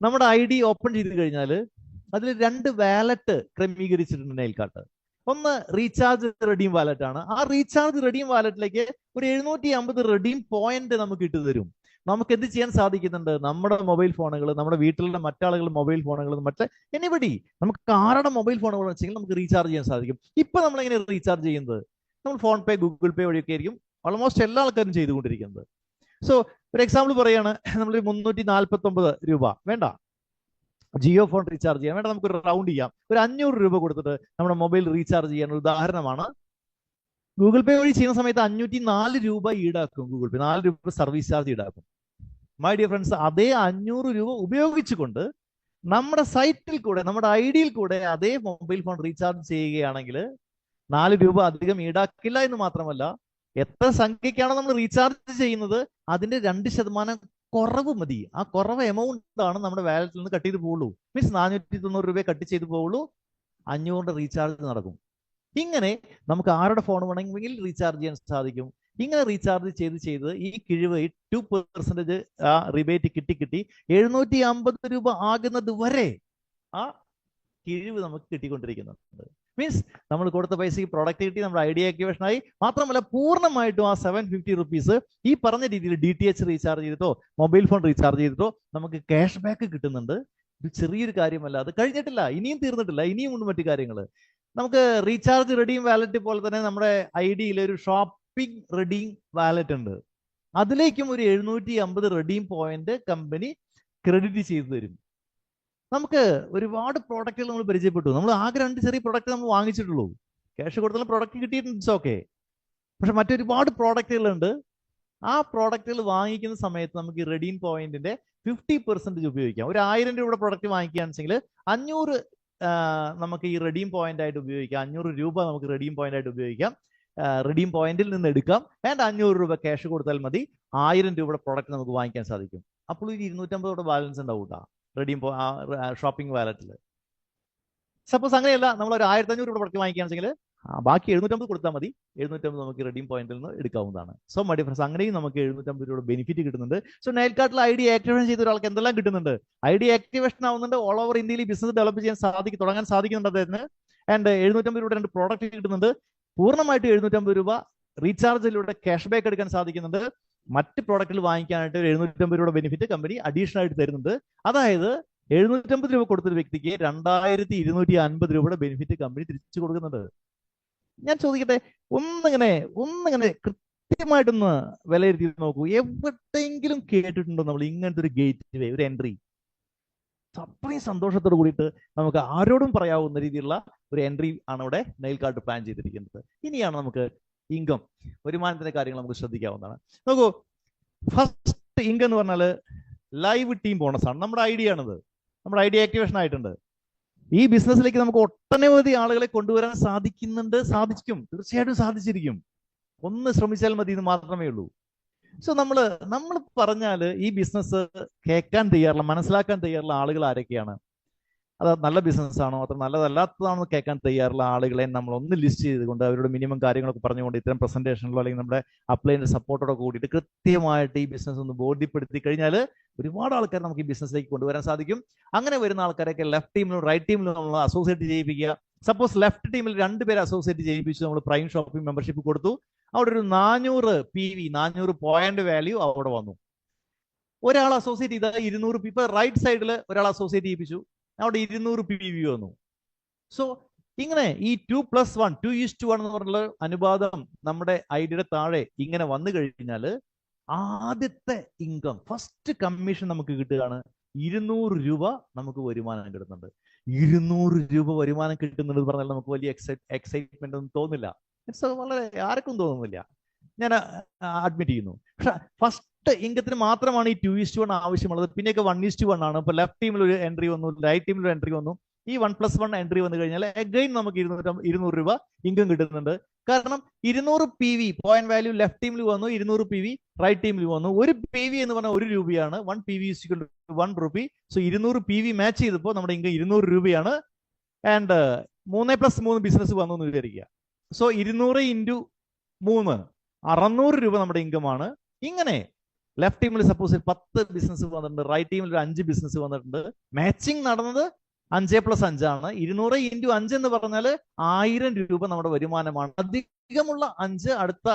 നമ്മുടെ ഐഡി ഓപ്പൺ ചെയ്ത് കഴിഞ്ഞാൽ അതിൽ 2 വാലറ്റ് ക്രമീകരിച്ചിട്ടുണ്ട് നെയിൽകാർട്ട്. ഒന്ന് റീചാർജ് റെഡീം വാലറ്റ് ആണ്. ആ റീചാർജ് റെഡീം വാലറ്റിലേക്ക് ഒരു 750 റെഡീം പോയിന്റ് നമുക്ക് ഇട്ടു തരും. നമുക്ക് എന്ത് ചെയ്യാൻ സാധിക്കുന്നുണ്ട്? നമ്മുടെ മൊബൈൽ ഫോണുകൾ, നമ്മുടെ വീട്ടിലുള്ള മറ്റാളുകളുടെ മൊബൈൽ ഫോണുകൾ, മറ്റേ എനിബഡി, നമുക്ക് ആരുടെ മൊബൈൽ ഫോണുകൾ വെച്ചെങ്കിൽ നമുക്ക് റീചാർജ് ചെയ്യാൻ സാധിക്കും. ഇപ്പൊ നമ്മൾ എങ്ങനെ റീചാർജ് ചെയ്യുന്നത്? നമ്മൾ ഫോൺ പേ, ഗൂഗിൾ പേ വഴിയൊക്കെ ആയിരിക്കും ഓൾമോസ്റ്റ് എല്ലാ ആൾക്കാരും ചെയ്തുകൊണ്ടിരിക്കുന്നത്. സോ ഒരു എക്സാമ്പിൾ പറയുകയാണ്, നമ്മൾ 349 രൂപ വേണ്ട ജിയോ ഫോൺ റീചാർജ് ചെയ്യാൻ വേണ്ട, നമുക്ക് റൗണ്ട് ചെയ്യാം, ഒരു 500 രൂപ കൊടുത്തിട്ട് നമ്മുടെ മൊബൈൽ റീചാർജ് ചെയ്യാൻ ഉദാഹരണമാണ്. ഗൂഗിൾ പേ വഴി ചെയ്യുന്ന സമയത്ത് 504 രൂപ ഈടാക്കും ഗൂഗിൾ പേ, 4 രൂപ സർവീസ് ചാർജ് ഈടാക്കും. മൈ ഡിയർ ഫ്രണ്ട്സ്, അതേ 500 രൂപ ഉപയോഗിച്ചുകൊണ്ട് നമ്മുടെ സൈറ്റിൽ കൂടെ, നമ്മുടെ ഐഡിയിൽ കൂടെ അതേ മൊബൈൽ ഫോൺ റീചാർജ് ചെയ്യുകയാണെങ്കിൽ 4 രൂപ അധികം ഈടാക്കില്ല എന്ന് മാത്രമല്ല, എത്ര സംഖ്യക്കാണോ നമ്മൾ റീചാർജ് ചെയ്യുന്നത് അതിന്റെ 2% കുറവ് മതി. ആ കുറവ് എമൗണ്ട് ആണ് നമ്മുടെ വാലറ്റിൽ നിന്ന് കട്ട് ചെയ്ത് പോകുള്ളൂ. മീൻസ് 490 രൂപയെ കട്ട് ചെയ്ത് പോകുള്ളൂ, 500 റീചാർജ് നടക്കും. ഇങ്ങനെ നമുക്ക് ആരുടെ ഫോൺ വേണമെങ്കിൽ റീചാർജ് ചെയ്യാൻ സാധിക്കും. ഇങ്ങനെ റീചാർജ് ചെയ്ത് ഈ കിഴിവ് 2% ആ റിബേറ്റ് കിട്ടി 750 രൂപ ആകുന്നത് വരെ ആ കിഴിവ് നമുക്ക് കിട്ടിക്കൊണ്ടിരിക്കുന്നുണ്ട്. മീൻസ് നമ്മൾ കൊടുത്ത പൈസക്ക് പ്രോഡക്റ്റ് കിട്ടി, നമ്മുടെ ഐഡി ആക്ടിവേഷൻ ആയി. മാത്രമല്ല പൂർണ്ണമായിട്ടും ആ 750 റുപ്പീസ് ഈ പറഞ്ഞ രീതിയിൽ DTH റീചാർജ് ചെയ്തിട്ടോ മൊബൈൽ ഫോൺ റീചാർജ് ചെയ്തിട്ടോ നമുക്ക് ക്യാഷ് ബാക്ക് കിട്ടുന്നുണ്ട്. ഇത് ചെറിയൊരു കാര്യമല്ല. അത് കഴിഞ്ഞിട്ടില്ല, ഇനിയും തീർന്നിട്ടില്ല, ഇനിയും ഉണ്ട് മറ്റു കാര്യങ്ങൾ. നമുക്ക് റീചാർജ് റെഡീം വാലറ്റ് പോലെ തന്നെ നമ്മുടെ ഐഡിയിൽ ഒരു ഷോപ്പിംഗ് റെഡീം വാലറ്റ് ഉണ്ട്. അതിലേക്കും ഒരു 750 റെഡീം പോയിന്റ് കമ്പനി ക്രെഡിറ്റ് ചെയ്തു തരും. നമുക്ക് ഒരുപാട് പ്രോഡക്റ്റുകൾ നമ്മൾ പരിചയപ്പെട്ടു. നമ്മൾ ആകെ 2 ചെറിയ പ്രോഡക്റ്റ് നമ്മൾ വാങ്ങിച്ചിട്ടുള്ളൂ. ക്യാഷ് കൊടുത്താലും പ്രോഡക്റ്റ് കിട്ടിയിട്ടുണ്ട്, ഓക്കെ. പക്ഷെ മറ്റൊരുപാട് പ്രോഡക്റ്റുകളുണ്ട്. ആ പ്രോഡക്റ്റുകൾ വാങ്ങിക്കുന്ന സമയത്ത് നമുക്ക് ഈ റെഡീം പോയിന്റിന്റെ 50% ഉപയോഗിക്കാം. ഒരു 1000 രൂപയുടെ പ്രോഡക്റ്റ് വാങ്ങിക്കുകയാണെന്നുവെങ്കിൽ 500 നമുക്ക് ഈ റെഡീം പോയിന്റ് ആയിട്ട് ഉപയോഗിക്കാം. 500 രൂപ നമുക്ക് റെഡീം പോയിന്റ് ആയിട്ട് ഉപയോഗിക്കാം. റെഡീം പോയിന്റിൽ നിന്ന് എടുക്കാം. ആൻഡ് 500 രൂപ ക്യാഷ് കൊടുത്താൽ മതി, 1000 രൂപയുടെ പ്രോഡക്റ്റ് നമുക്ക് വാങ്ങിക്കാൻ സാധിക്കും. അപ്പോൾ ഒരു 250 ബാലൻസ് ഉണ്ടാവും കേട്ടോ റെഡീം ഷോപ്പിംഗ് വാലറ്റിൽ. സപ്പോസ് അങ്ങനെയല്ല, നമ്മൾ ഒരു 1500 രൂപ പ്രൊഡക്റ്റ് വാങ്ങിക്കുകയാണെങ്കിൽ ബാക്കി 750 കൊടുത്താൽ മതി, 750 നമുക്ക് റെഡീം പോയിന്റിൽ നിന്ന് എടുക്കാവുന്നതാണ്. സോ മൈ ഡിയർ ഫ്രണ്ട്സ്, അങ്ങനെയും നമുക്ക് 750 രൂപ ബെനിഫിറ്റ് കിട്ടുന്നുണ്ട്. സോ നെയിൽകാർട്ടിൽ ഐഡി ആക്ടിവേഷൻ ചെയ്ത ഒരാൾക്ക് എന്തെല്ലാം കിട്ടുന്നുണ്ട്? ഐഡി ആക്ടിവേഷൻ ആവുന്നുണ്ട്, ഓൾ ഓവർ ഇന്ത്യയിൽ ബിസിനസ് ഡെവലപ്പ് ചെയ്യാൻ തുടങ്ങാൻ സാധിക്കുന്നുണ്ട് അദ്ദേഹത്തിന്. ആൻഡ് 750 രൂപയുടെ 2 പ്രോഡക്റ്റ് കിട്ടുന്നുണ്ട്. പൂർണ്ണമായിട്ട് 750 രൂപ റീചാർജിലൂടെ ക്യാഷ് ബാക്ക് എടുക്കാൻ സാധിക്കുന്നുണ്ട്. മറ്റ് പ്രോഡക്റ്റുകൾ വാങ്ങിക്കാനായിട്ട് ഒരു 750 രൂപയുടെ ബെനിഫിറ്റ് കമ്പനി അഡീഷണൽ ആയിട്ട് തരുന്നുണ്ട്. അതായത് 750 രൂപ കൊടുത്തൊരു വ്യക്തിക്ക് 2250 രൂപയുടെ ബെനിഫിറ്റ് കമ്പനി തിരിച്ചു കൊടുക്കുന്നുണ്ട്. ഞാൻ ചോദിക്കട്ടെ, ഒന്നിങ്ങനെ കൃത്യമായിട്ടൊന്ന് വിലയിരുത്തി നോക്കൂ. എവിടെയെങ്കിലും കേട്ടിട്ടുണ്ടോ നമ്മൾ ഇങ്ങനത്തെ ഒരു ഗേറ്റ് വേ, ഒരു എൻട്രി? അത്രയും സന്തോഷത്തോട് കൂടിയിട്ട് നമുക്ക് ആരോടും പറയാവുന്ന രീതിയിലുള്ള ഒരു എൻട്രി ആണ് ഇവിടെ നെയിൽകാർട്ട് പ്ലാൻ ചെയ്തിരിക്കുന്നത്. ഇനിയാണ് നമുക്ക് ഇൻകം, വരുമാനത്തിന്റെ കാര്യങ്ങൾ നമുക്ക് ശ്രദ്ധിക്കാവുന്നതാണ്. നോക്കൂ, ഫസ്റ്റ് ഇൻകം എന്ന് പറഞ്ഞാൽ ലൈവ് ടീം ബോണസ് ആണ്. നമ്മുടെ ഐഡിയ ആണിത്, നമ്മുടെ ഐഡിയ ആക്ടിവേഷൻ ആയിട്ടുണ്ട്. ഈ ബിസിനസ്സിലേക്ക് നമുക്ക് ഒട്ടനവധി ആളുകളെ കൊണ്ടുവരാൻ സാധിക്കും, തീർച്ചയായിട്ടും സാധിച്ചിരിക്കും. ഒന്ന് ശ്രമിച്ചാൽ മതി എന്ന് മാത്രമേ ഉള്ളൂ. സോ നമ്മൾ പറഞ്ഞാല് ഈ ബിസിനസ് കേൾക്കാൻ തയ്യാറുള്ള, മനസ്സിലാക്കാൻ തയ്യാറുള്ള ആളുകൾ ആരൊക്കെയാണ്? അത് നല്ല ബിസിനസ് ആണോ അത്ര നല്ലതല്ലാത്തതാണെന്ന് കേൾക്കാൻ തയ്യാറുള്ള ആളുകളെ നമ്മൾ ഒന്ന് ലിസ്റ്റ് ചെയ്തുകൊണ്ട് അവരുടെ മിനിമം കാര്യങ്ങളൊക്കെ പറഞ്ഞുകൊണ്ട് ഇത്തരം പ്രസന്റേഷനിലോ അല്ലെങ്കിൽ നമ്മുടെ അപ്ലൈൻ്റെ സപ്പോർട്ടോടെ കൂടിയിട്ട് കൃത്യമായിട്ട് ഈ ബിസിനസ് ഒന്ന് ബോധ്യപ്പെടുത്തി കഴിഞ്ഞാൽ ഒരുപാട് ആൾക്കാർ നമുക്ക് ഈ ബിസിനസ്സിലേക്ക് കൊണ്ടുവരാൻ സാധിക്കും. അങ്ങനെ വരുന്ന ആൾക്കാരൊക്കെ ലെഫ്റ്റ് ടീമിലും റൈറ്റ് ടീമിലും നമ്മൾ അസോസിയേറ്റ് ചെയ്യിപ്പിക്കുക. സപ്പോസ് ലെഫ്റ്റ് ടീമിൽ 2 പേരെ അസോസിയേറ്റ് ചെയ്യിപ്പിച്ച് നമ്മൾ പ്രൈം ഷോപ്പിംഗ് മെമ്പർഷിപ്പ് കൊടുത്തു. അവിടെ ഒരു 400 PV 400 പോയിന്റ് വാല്യൂ അവിടെ വന്നു. ഒരാൾ അസോസിയേറ്റ് ചെയ്താൽ 200. ഇപ്പൊ റൈറ്റ് സൈഡിൽ ഒരാൾ അസോസിയേറ്റ് ചെയ്യിപ്പിച്ചു, അവിടെ 200 PV വന്നു. സോ ഇങ്ങനെ ഈ 2+1 2:1 എന്ന് പറഞ്ഞുള്ള അനുപാതം നമ്മുടെ ഐഡിയുടെ താഴെ ഇങ്ങനെ വന്നു കഴിഞ്ഞാൽ ആദ്യത്തെ ഇൻകം, ഫസ്റ്റ് കമ്മീഷൻ നമുക്ക് കിട്ടുകയാണ്. 200 രൂപ നമുക്ക് വരുമാനം കിട്ടുന്നുണ്ട്. 200 രൂപ വരുമാനം കിട്ടുന്നുണ്ട് പറഞ്ഞാൽ നമുക്ക് വലിയ എക്സൈറ്റ്മെന്റ് ഒന്നും തോന്നില്ല. വളരെ ആർക്കും തോന്നുന്നില്ല, ഞാൻ അഡ്മിറ്റ് ചെയ്യുന്നു. പക്ഷെ ഫസ്റ്റ് ഇൻകത്തിന് മാത്രമാണ് ഈ 2:1 ആവശ്യമുള്ളത്. പിന്നെയൊക്കെ 1:1 ആണ്. ഇപ്പൊ ലെഫ്റ്റ് ടീമിൽ ഒരു എൻട്രി വന്നു, റൈറ്റ് ടീമിൽ ഒരു എൻട്രി വന്നു. ഈ 1+1 എൻട്രി വന്നു കഴിഞ്ഞാൽ അഗൈൻ നമുക്ക് 200 രൂപ ഇൻകം കിട്ടുന്നുണ്ട്. കാരണം 200 PV പോയിന്റ് വാല്യൂ ലെഫ്റ്റ് ടീമിൽ വന്നു, 200 PV റൈറ്റ് ടീമിൽ വന്നു. ഒരു PV എന്ന് പറഞ്ഞാൽ 1 രൂപയാണ്. 1 PV is equal to 1 rupee. So 200 PV match ചെയ്തപ്പോൾ നമ്മുടെ ഇൻകം 200 രൂപയാണ്. ആൻഡ് 3+3 ബിസിനസ് വന്നു എന്ന് വിചാരിക്കുക. സോ 200 × 3 600 രൂപ നമ്മുടെ ഇൻകം ആണ്. ഇങ്ങനെ ലെഫ്റ്റ് ടീമിൽ സപ്പോസ് 10 ബിസിനസ് വന്നിട്ടുണ്ട്, റൈറ്റ് ടീമിൽ ഒരു 5 ബിസിനസ് വന്നിട്ടുണ്ട്. മാച്ചിങ് നടന്നത് 5+5 ആണ്. 200 × 5 എന്ന് പറഞ്ഞാൽ 1000 രൂപ നമ്മുടെ വരുമാനമാണ്. അധികമുള്ള 5 അടുത്ത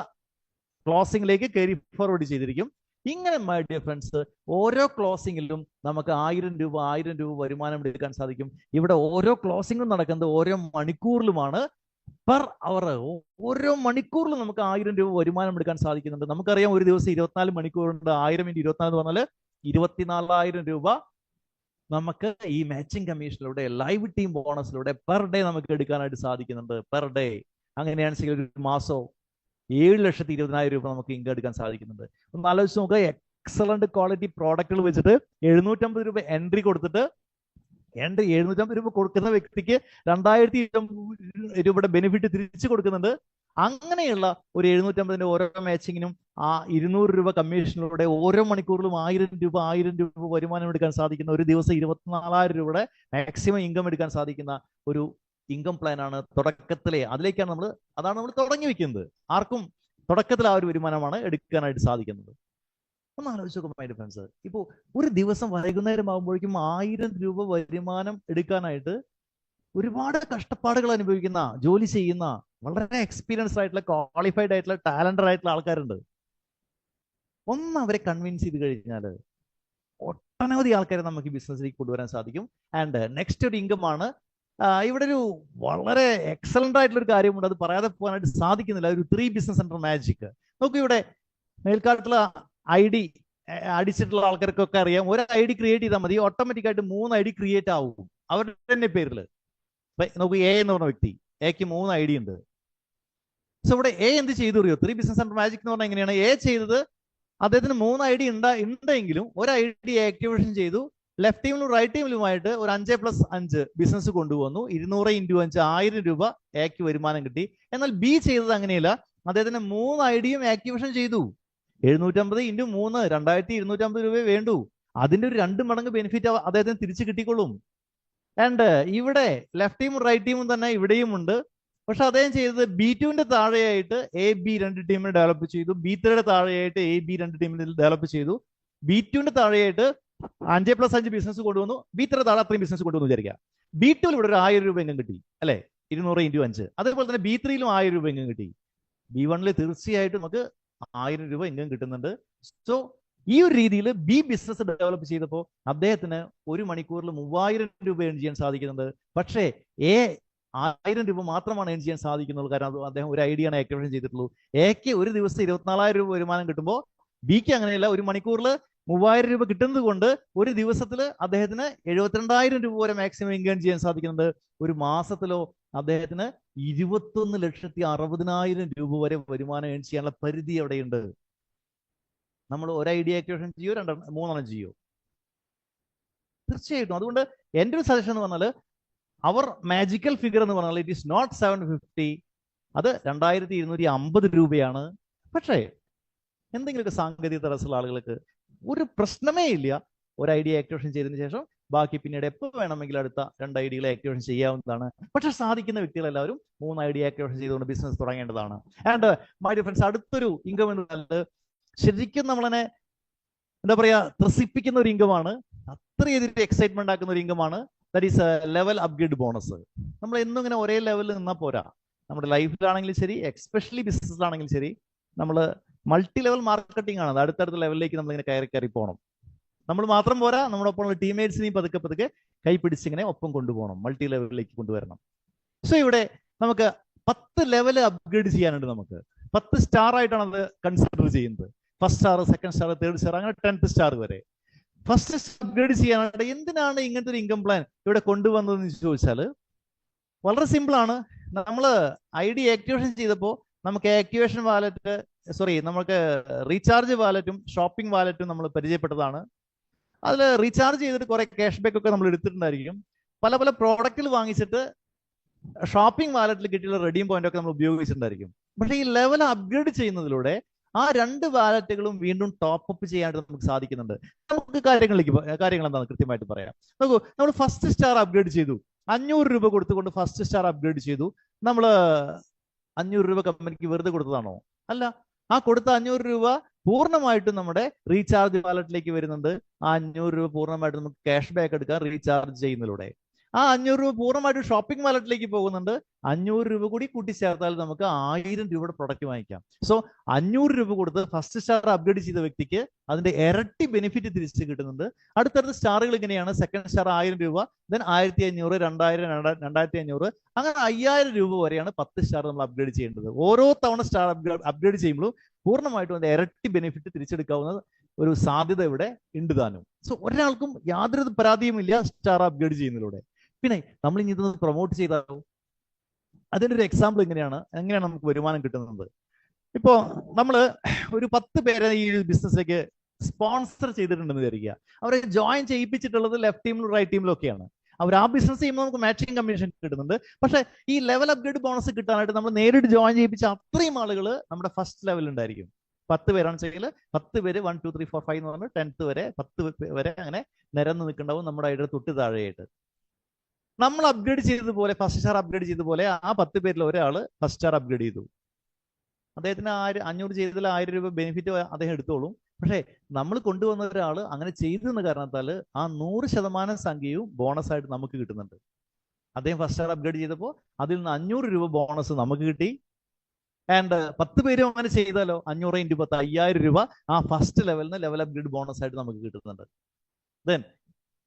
ക്ലോസിംഗിലേക്ക് കയറി ഫോർവേഡ് ചെയ്തിരിക്കും. ഇങ്ങനെ മൈ ഡിയർ ഫ്രണ്ട്സ്, ഓരോ ക്ലോസിംഗിലും നമുക്ക് 1000 രൂപ വരുമാനം എടുക്കാൻ സാധിക്കും. ഇവിടെ ഓരോ ക്ലോസിംഗും നടക്കുന്നത് ഓരോ മണിക്കൂറിലുമാണ്. പെർ അവർ ഓരോ മണിക്കൂറിലും നമുക്ക് 1000 രൂപ വരുമാനം എടുക്കാൻ സാധിക്കുന്നുണ്ട്. നമുക്കറിയാം ഒരു ദിവസം 24 മണിക്കൂറുണ്ട്. 1000 × 24 എന്ന് പറഞ്ഞാൽ 24,000 രൂപ നമുക്ക് ഈ മാച്ചിങ് കമ്മീഷനിലൂടെ ലൈവ് ടീം ബോണസിലൂടെ പെർ ഡേ നമുക്ക് എടുക്കാനായിട്ട് സാധിക്കുന്നുണ്ട്. പെർ ഡേ അങ്ങനെയാണെങ്കിൽ ഒരു മാസം 7,20,000 രൂപ നമുക്ക് ഇൻകം എടുക്കാൻ സാധിക്കുന്നുണ്ട്. ഒന്ന് ആലോചിച്ച് നോക്കുക. എക്സലന്റ് ക്വാളിറ്റി പ്രോഡക്റ്റുകൾ വെച്ചിട്ട് 750 രൂപ എൻട്രി കൊടുത്തിട്ട് 750 രൂപ കൊടുക്കുന്ന വ്യക്തിക്ക് 2,000 രൂപയുടെ ബെനിഫിറ്റ് തിരിച്ചു കൊടുക്കുന്നുണ്ട്. അങ്ങനെയുള്ള ഒരു 750ന്റെ ഓരോ മാച്ചിങ്ങിനും ആ 200 രൂപ കമ്മീഷനിലൂടെ ഓരോ മണിക്കൂറിലും 1000 രൂപ വരുമാനം എടുക്കാൻ സാധിക്കുന്ന, ഒരു ദിവസം 24,000 രൂപയുടെ മാക്സിമം ഇൻകം എടുക്കാൻ സാധിക്കുന്ന ഒരു ഇൻകം പ്ലാൻ ആണ് തുടക്കത്തിലെ. അതാണ് നമ്മൾ തുടങ്ങി വെക്കുന്നത്. ആർക്കും തുടക്കത്തിൽ ആ ഒരു വരുമാനമാണ് എടുക്കാനായിട്ട് സാധിക്കുന്നത്. ഒന്ന് ആലോചിച്ച് നോക്കും മൈ ഫ്രണ്ട്സ്. ഇപ്പോൾ ഒരു ദിവസം വൈകുന്നേരം ആകുമ്പോഴേക്കും 1000 രൂപ വരുമാനം എടുക്കാനായിട്ട് ഒരുപാട് കഷ്ടപ്പാടുകൾ അനുഭവിക്കുന്ന, ജോലി ചെയ്യുന്ന, വളരെ എക്സ്പീരിയൻസ്ഡ് ആയിട്ടുള്ള, ക്വാളിഫൈഡ് ആയിട്ടുള്ള, ടാലന്റഡ് ആയിട്ടുള്ള ആൾക്കാരുണ്ട്. ഒന്ന് അവരെ കൺവിൻസ് ചെയ്ത് കഴിഞ്ഞാൽ ഒട്ടനവധി ആൾക്കാരെ നമുക്ക് ഈ ബിസിനസ്സിലേക്ക് കൊണ്ടുവരാൻ സാധിക്കും. ആൻഡ് നെക്സ്റ്റ് ഒരു ഇൻകം ആണ്. ഇവിടെ ഒരു വളരെ എക്സലന്റ് ആയിട്ടുള്ള ഒരു കാര്യമുണ്ട്, അത് പറയാതെ പോകാനായിട്ട് സാധിക്കുന്നില്ല. ഒരു 3 ബിസിനസ് സെന്റർ മാജിക്. നോക്കൂ, ഇവിടെ മേൽക്കാട്ടുള്ള ID അടിച്ചിട്ടുള്ള ആൾക്കാർക്കൊക്കെ അറിയാം. ഒരു ID ക്രിയേറ്റ് ചെയ്താൽ മതി, ഓട്ടോമാറ്റിക് ആയിട്ട് 3 ID ക്രിയേറ്റ് ആവും അവരുടെ തന്നെ പേരിൽ. നോക്കൂ, എ എന്ന് പറഞ്ഞ വ്യക്തി, എക്ക് 3 ID ഉണ്ട്. സോ ഇവിടെ എ എന്ത് ചെയ്തു അറിയോ? 3 ബിസിനസ് സെന്റർ മാജിക് എന്ന് പറഞ്ഞാൽ എങ്ങനെയാണ്? എ ചെയ്തത്, അദ്ദേഹത്തിന് 3 ID ഉണ്ടെങ്കിലും ഒരു ID ആക്ടിവേഷൻ ചെയ്തു. ലെഫ്റ്റ് ടീമിലും റൈറ്റ് ടീമിലുമായിട്ട് ഒരു 5+5 ബിസിനസ് കൊണ്ടുവന്നു. 200 × 5 1000 രൂപ എക്ക് വരുമാനം കിട്ടി. എന്നാൽ ബി ചെയ്തത് അങ്ങനെയല്ല. അദ്ദേഹത്തിന് 3 IDയും ആക്ടിവേഷൻ ചെയ്തു. 750 × 3 2250 രൂപ വേണ്ടു. അതിന്റെ ഒരു 2 മടങ്ങ് ബെനിഫിറ്റ് അദ്ദേഹത്തിന് തിരിച്ചു കിട്ടിക്കൊള്ളും. ആൻഡ് ഇവിടെ ലെഫ്റ്റ് ടീമും റൈറ്റ് ടീമും തന്നെ ഇവിടെയും ഉണ്ട്. പക്ഷെ അദ്ദേഹം ചെയ്തത് B2ന്റെ താഴെയായിട്ട് AB 2 ടീമിനെ ഡെവലപ്പ് ചെയ്തു. B3യുടെ താഴെയായിട്ട് AB 2 ടീമിനെ ഡെവലപ്പ് ചെയ്തു. B2ന്റെ താഴെയായിട്ട് 5+5 ബിസിനസ് കൊണ്ടുവന്നു. B3 താഴെ അത്രയും ബിസിനസ് കൊണ്ടുവന്നു വിചാരിക്കുക. B2ൽ ഇവിടെ ഒരു 1000 രൂപ ഇൻകം കിട്ടി അല്ലെ, 200 × 5. അതേപോലെ തന്നെ B3യിലും 1000 രൂപ ഇൻകം കിട്ടി. B1ൽ തീർച്ചയായിട്ടും നമുക്ക് 1000 രൂപ ഇൻകം കിട്ടുന്നുണ്ട്. സോ ഈ ഒരു രീതിയിൽ ബി ബിസിനസ് ഡെവലപ്പ് ചെയ്തപ്പോൾ അദ്ദേഹത്തിന് ഒരു മണിക്കൂറിൽ 3000 രൂപ ഏൺ ചെയ്യാൻ സാധിക്കുന്നുണ്ട്. പക്ഷേ എ 1000 രൂപ മാത്രമാണ് ഏൺ ചെയ്യാൻ സാധിക്കുന്നുള്ളൂ. കാരണം അദ്ദേഹം ഒരു ഐഡിയാണ് ആക്ടിവേഷൻ ചെയ്തിട്ടുള്ളൂ. എക്ക് ഒരു ദിവസം 24,000 രൂപ വരുമാനം കിട്ടുമ്പോൾ ബിക്ക് അങ്ങനെയല്ല. ഒരു മണിക്കൂറിൽ 3000 രൂപ കിട്ടുന്നത് കൊണ്ട് ഒരു ദിവസത്തിൽ അദ്ദേഹത്തിന് 72,000 രൂപ വരെ മാക്സിമം ഇൻകം ചെയ്യാൻ സാധിക്കുന്നുണ്ട്. ഒരു മാസത്തിലോ അദ്ദേഹത്തിന് 21,60,000 രൂപ വരെ വരുമാനം ഏൺ ചെയ്യാനുള്ള പരിധി അവിടെയുണ്ട്. നമ്മൾ ഒരു ഐഡിയ ആക്ടിവേഷൻ ചെയ്യോ, 3 ചെയ്യോ? തീർച്ചയായിട്ടും. അതുകൊണ്ട് എൻ്റെ ഒരു സജഷൻ എന്ന് പറഞ്ഞാൽ അവർ മാജിക്കൽ ഫിഗർ എന്ന് പറഞ്ഞാൽ ഇറ്റ് ഈസ് നോട്ട് 750, അത് 2250 രൂപയാണ്. പക്ഷേ എന്തെങ്കിലുമൊക്കെ സാങ്കേതിക തടസ്സമുള്ള ആളുകൾക്ക് ഒരു പ്രശ്നമേ ഇല്ല. ഒരു ഐഡിയ ആക്ടിവേഷൻ ചെയ്തതിനു ശേഷം ബാക്കി പിന്നീട് എപ്പോൾ വേണമെങ്കിലും അടുത്ത 2 ഐഡിയകളെ ആക്ടിവേഷൻ ചെയ്യാവുന്നതാണ്. പക്ഷെ സാധിക്കുന്ന വ്യക്തികളെല്ലാവരും 3 ഐഡിയ ആക്ടിവേഷൻ ചെയ്തുകൊണ്ട് ബിസിനസ് തുടങ്ങേണ്ടതാണ്. ആൻഡ് മൈ ഡിയർ ഫ്രണ്ട്സ്, അടുത്തൊരു ഇൻകം എന്ന് പറഞ്ഞാൽ ശരിക്കും നമ്മളെ എന്താ പറയാ, ത്രസിപ്പിക്കുന്ന ഒരു ഇൻകമാണ്. അത്രയധികം എക്സൈറ്റ്മെന്റ് ആക്കുന്ന ഒരു ഇൻകമാണ്. That is level upgrade bonus. നമ്മൾ എന്നും ഇങ്ങനെ ഒരേ ലെവലിൽ നിന്നാൽ പോരാ. നമ്മുടെ ലൈഫിലാണെങ്കിലും ശരി, എക്സ്പെഷ്യലി ബിസിനസ്സിലാണെങ്കിലും ശരി, നമ്മൾ മൾട്ടി ലെവൽ മാർക്കറ്റിംഗ് ആണ്. അടുത്തടുത്ത ലെവലിലേക്ക് നമ്മളിങ്ങനെ കയറി പോകണം. നമ്മൾ മാത്രം പോരാ, നമ്മുടെ ഒപ്പമുള്ള ടീംമേറ്റ്സിനെയും പതുക്കെ കൈ പിടിച്ചിങ്ങനെ ഒപ്പം കൊണ്ടുപോകണം, മൾട്ടി ലെവലിലേക്ക് കൊണ്ടുവരണം. സോ ഇവിടെ നമുക്ക് 10 ലെവൽ അപ്ഗ്രേഡ് ചെയ്യാനുണ്ട്. നമുക്ക് 10 സ്റ്റാർ ആയിട്ടാണ് അത് കൺസിഡർ ചെയ്യുന്നത്. 1st star, 2nd star, 3rd star, അങ്ങനെ 10th സ്റ്റാർ വരെ. ഫസ്റ്റ് അപ്ഗ്രേഡ് ചെയ്യാനായിട്ട് എന്തിനാണ് ഇങ്ങനത്തെ ഒരു ഇൻകം പ്ലാൻ ഇവിടെ കൊണ്ടുവന്നതെന്ന് ചോദിച്ചാൽ വളരെ സിമ്പിൾ ആണ്. നമ്മൾ ID ആക്ടിവേഷൻ ചെയ്തപ്പോൾ നമുക്ക് ആക്ടിവേഷൻ വാലറ്റ്, നമുക്ക് റീചാർജ് വാലറ്റും ഷോപ്പിംഗ് വാലറ്റും നമ്മൾ പരിചയപ്പെട്ടതാണ്. അതിൽ റീചാർജ് ചെയ്തിട്ട് കുറെ ക്യാഷ് ബാക്ക് ഒക്കെ നമ്മൾ എടുത്തിട്ടുണ്ടായിരിക്കും. പല പല പ്രോഡക്റ്റുകൾ വാങ്ങിച്ചിട്ട് ഷോപ്പിംഗ് വാലറ്റിൽ കിട്ടിയുള്ള റെഡീം പോയിന്റ് ഒക്കെ നമ്മൾ ഉപയോഗിച്ചിട്ടുണ്ടായിരിക്കും. പക്ഷേ ഈ ലെവൽ അപ്ഗ്രേഡ് ചെയ്യുന്നതിലൂടെ ആ രണ്ട് വാലറ്റുകളും വീണ്ടും ടോപ്പ് അപ്പ് ചെയ്യാനായിട്ട് നമുക്ക് സാധിക്കുന്നുണ്ട്. നമുക്ക് കാര്യങ്ങൾ എന്താണ് കൃത്യമായിട്ട് പറയാം. നോക്കൂ, നമ്മൾ ഫസ്റ്റ് സ്റ്റാർ അപ്ഗ്രേഡ് ചെയ്തു, 500 രൂപ കൊടുത്തുകൊണ്ട് ഫസ്റ്റ് സ്റ്റാർ അപ്ഗ്രേഡ് ചെയ്തു. നമ്മൾ 500 രൂപ കമ്പനിക്ക് വെറുതെ കൊടുത്തതാണോ? അല്ല. ആ കൊടുത്ത 500 രൂപ പൂർണ്ണമായിട്ടും നമ്മുടെ റീചാർജ് വാലറ്റിലേക്ക് വരുന്നുണ്ട്. ആ 500 രൂപ പൂർണ്ണമായിട്ട് നമുക്ക് ക്യാഷ് ബാക്ക് എടുക്കാം റീചാർജ് ചെയ്യുന്നതിലൂടെ. ആ 500 രൂപ പൂർണ്ണമായിട്ട് ഷോപ്പിംഗ് വാലറ്റിലേക്ക് പോകുന്നുണ്ട്. 500 രൂപ കൂടി കൂട്ടിച്ചേർത്താൽ നമുക്ക് 1000 രൂപയുടെ പ്രൊഡക്റ്റ് വാങ്ങിക്കാം. സോ 500 രൂപ കൊടുത്ത് ഫസ്റ്റ് സ്റ്റാർ അപ്ഗ്രേഡ് ചെയ്ത വ്യക്തിക്ക് അതിന്റെ ഇരട്ടി ബെനിഫിറ്റ് തിരിച്ച് കിട്ടുന്നുണ്ട്. അടുത്തടുത്ത സ്റ്റാറുകൾ ഇങ്ങനെയാണ്. സെക്കൻഡ് സ്റ്റാർ 1000 രൂപ, ദെൻ 1500, 2000, 2500, അങ്ങനെ 5000 രൂപ വരെയാണ് 10 സ്റ്റാർ നമ്മൾ അപ്ഗ്രേഡ് ചെയ്യേണ്ടത്. ഓരോ തവണ സ്റ്റാർ അപ്ഗ്രേഡ് ചെയ്യുമ്പോഴും പൂർണ്ണമായിട്ടും അതിന്റെ ഇരട്ടി ബെനിഫിറ്റ് തിരിച്ചെടുക്കാവുന്ന ഒരു സാധ്യത ഇവിടെ ഉണ്ട് താനും. സോ ഒരാൾക്കും യാതൊരു പരാതിയുമില്ല സ്റ്റാർ അപ്ഗ്രേഡ് ചെയ്യുന്നതിലൂടെ. പിന്നെ നമ്മൾ ഇനി ഇതൊന്ന് പ്രൊമോട്ട് ചെയ്താലോ? അതിൻ്റെ ഒരു എക്സാമ്പിൾ എങ്ങനെയാണ് നമുക്ക് വരുമാനം കിട്ടുന്നത്? ഇപ്പോ നമ്മൾ ഒരു 10 പേരെ ഈ ബിസിനസ്സിലേക്ക് സ്പോൺസർ ചെയ്തിട്ടുണ്ടെന്ന് വിചാരിക്കുക. അവരെ ജോയിൻ ചെയ്യിപ്പിച്ചിട്ടുള്ളത് ലെഫ്റ്റ് ടീമിലും റൈറ്റ് ടീമിലും ഒക്കെയാണ്. അവർ ആ ബിസിനസ് ചെയ്യുമ്പോൾ നമുക്ക് മാച്ചിങ് കമ്മീഷൻ കിട്ടുന്നുണ്ട്. പക്ഷേ ഈ ലെവൽ അപ്ഗ്രേഡ് ബോണസ് കിട്ടാനായിട്ട് നമ്മൾ നേരിട്ട് ജോയിൻ ചെയ്യിപ്പിച്ച അത്രയും ആളുകൾ നമ്മുടെ ഫസ്റ്റ് ലെവലിൽ ഉണ്ടായിരിക്കും. 10 പേരാണ് ചെയ്യൽ, 10 പേര് 1 2 3 4 5 എന്ന് പറഞ്ഞാൽ 10th വരെ 10 വരെ അങ്ങനെ നിരന്ന് നിൽക്കുന്നുണ്ടാവും നമ്മുടെ അതിയുടെ തൊട്ട് താഴെയായിട്ട്. നമ്മൾ അപ്ഗ്രേഡ് ചെയ്തതുപോലെ ഫസ്റ്റ് സ്റ്റാർ അപ്ഗ്രേഡ് ചെയ്തതുപോലെ ആ 10 പേരിൽ ഒരാൾ ഫസ്റ്റ് സ്റ്റാർ അപ്ഗ്രേഡ് ചെയ്തു. അദ്ദേഹത്തിന് 500 ചെയ്തതിൽ 1000 രൂപ ബെനിഫിറ്റ് അദ്ദേഹം എടുത്തോളും. പക്ഷേ നമ്മൾ കൊണ്ടുവന്ന ഒരാൾ അങ്ങനെ ചെയ്തെന്ന കാരണത്താൽ ആ 100% സംഖ്യയും ബോണസ് ആയിട്ട് നമുക്ക് കിട്ടുന്നുണ്ട്. അദ്ദേഹം ഫസ്റ്റ് സ്റ്റാർ അപ്ഗ്രേഡ് ചെയ്തപ്പോൾ അതിൽ നിന്ന് 500 രൂപ ബോണസ് നമുക്ക് കിട്ടി. ആൻഡ് 10 പേരും അങ്ങനെ ചെയ്താലോ 500 × 10 5000 രൂപ ആ ഫസ്റ്റ് ലെവലിന് ലെവൽ അപ്ഗ്രേഡ് ബോണസ് ആയിട്ട് നമുക്ക് കിട്ടുന്നുണ്ട്. ദെൻ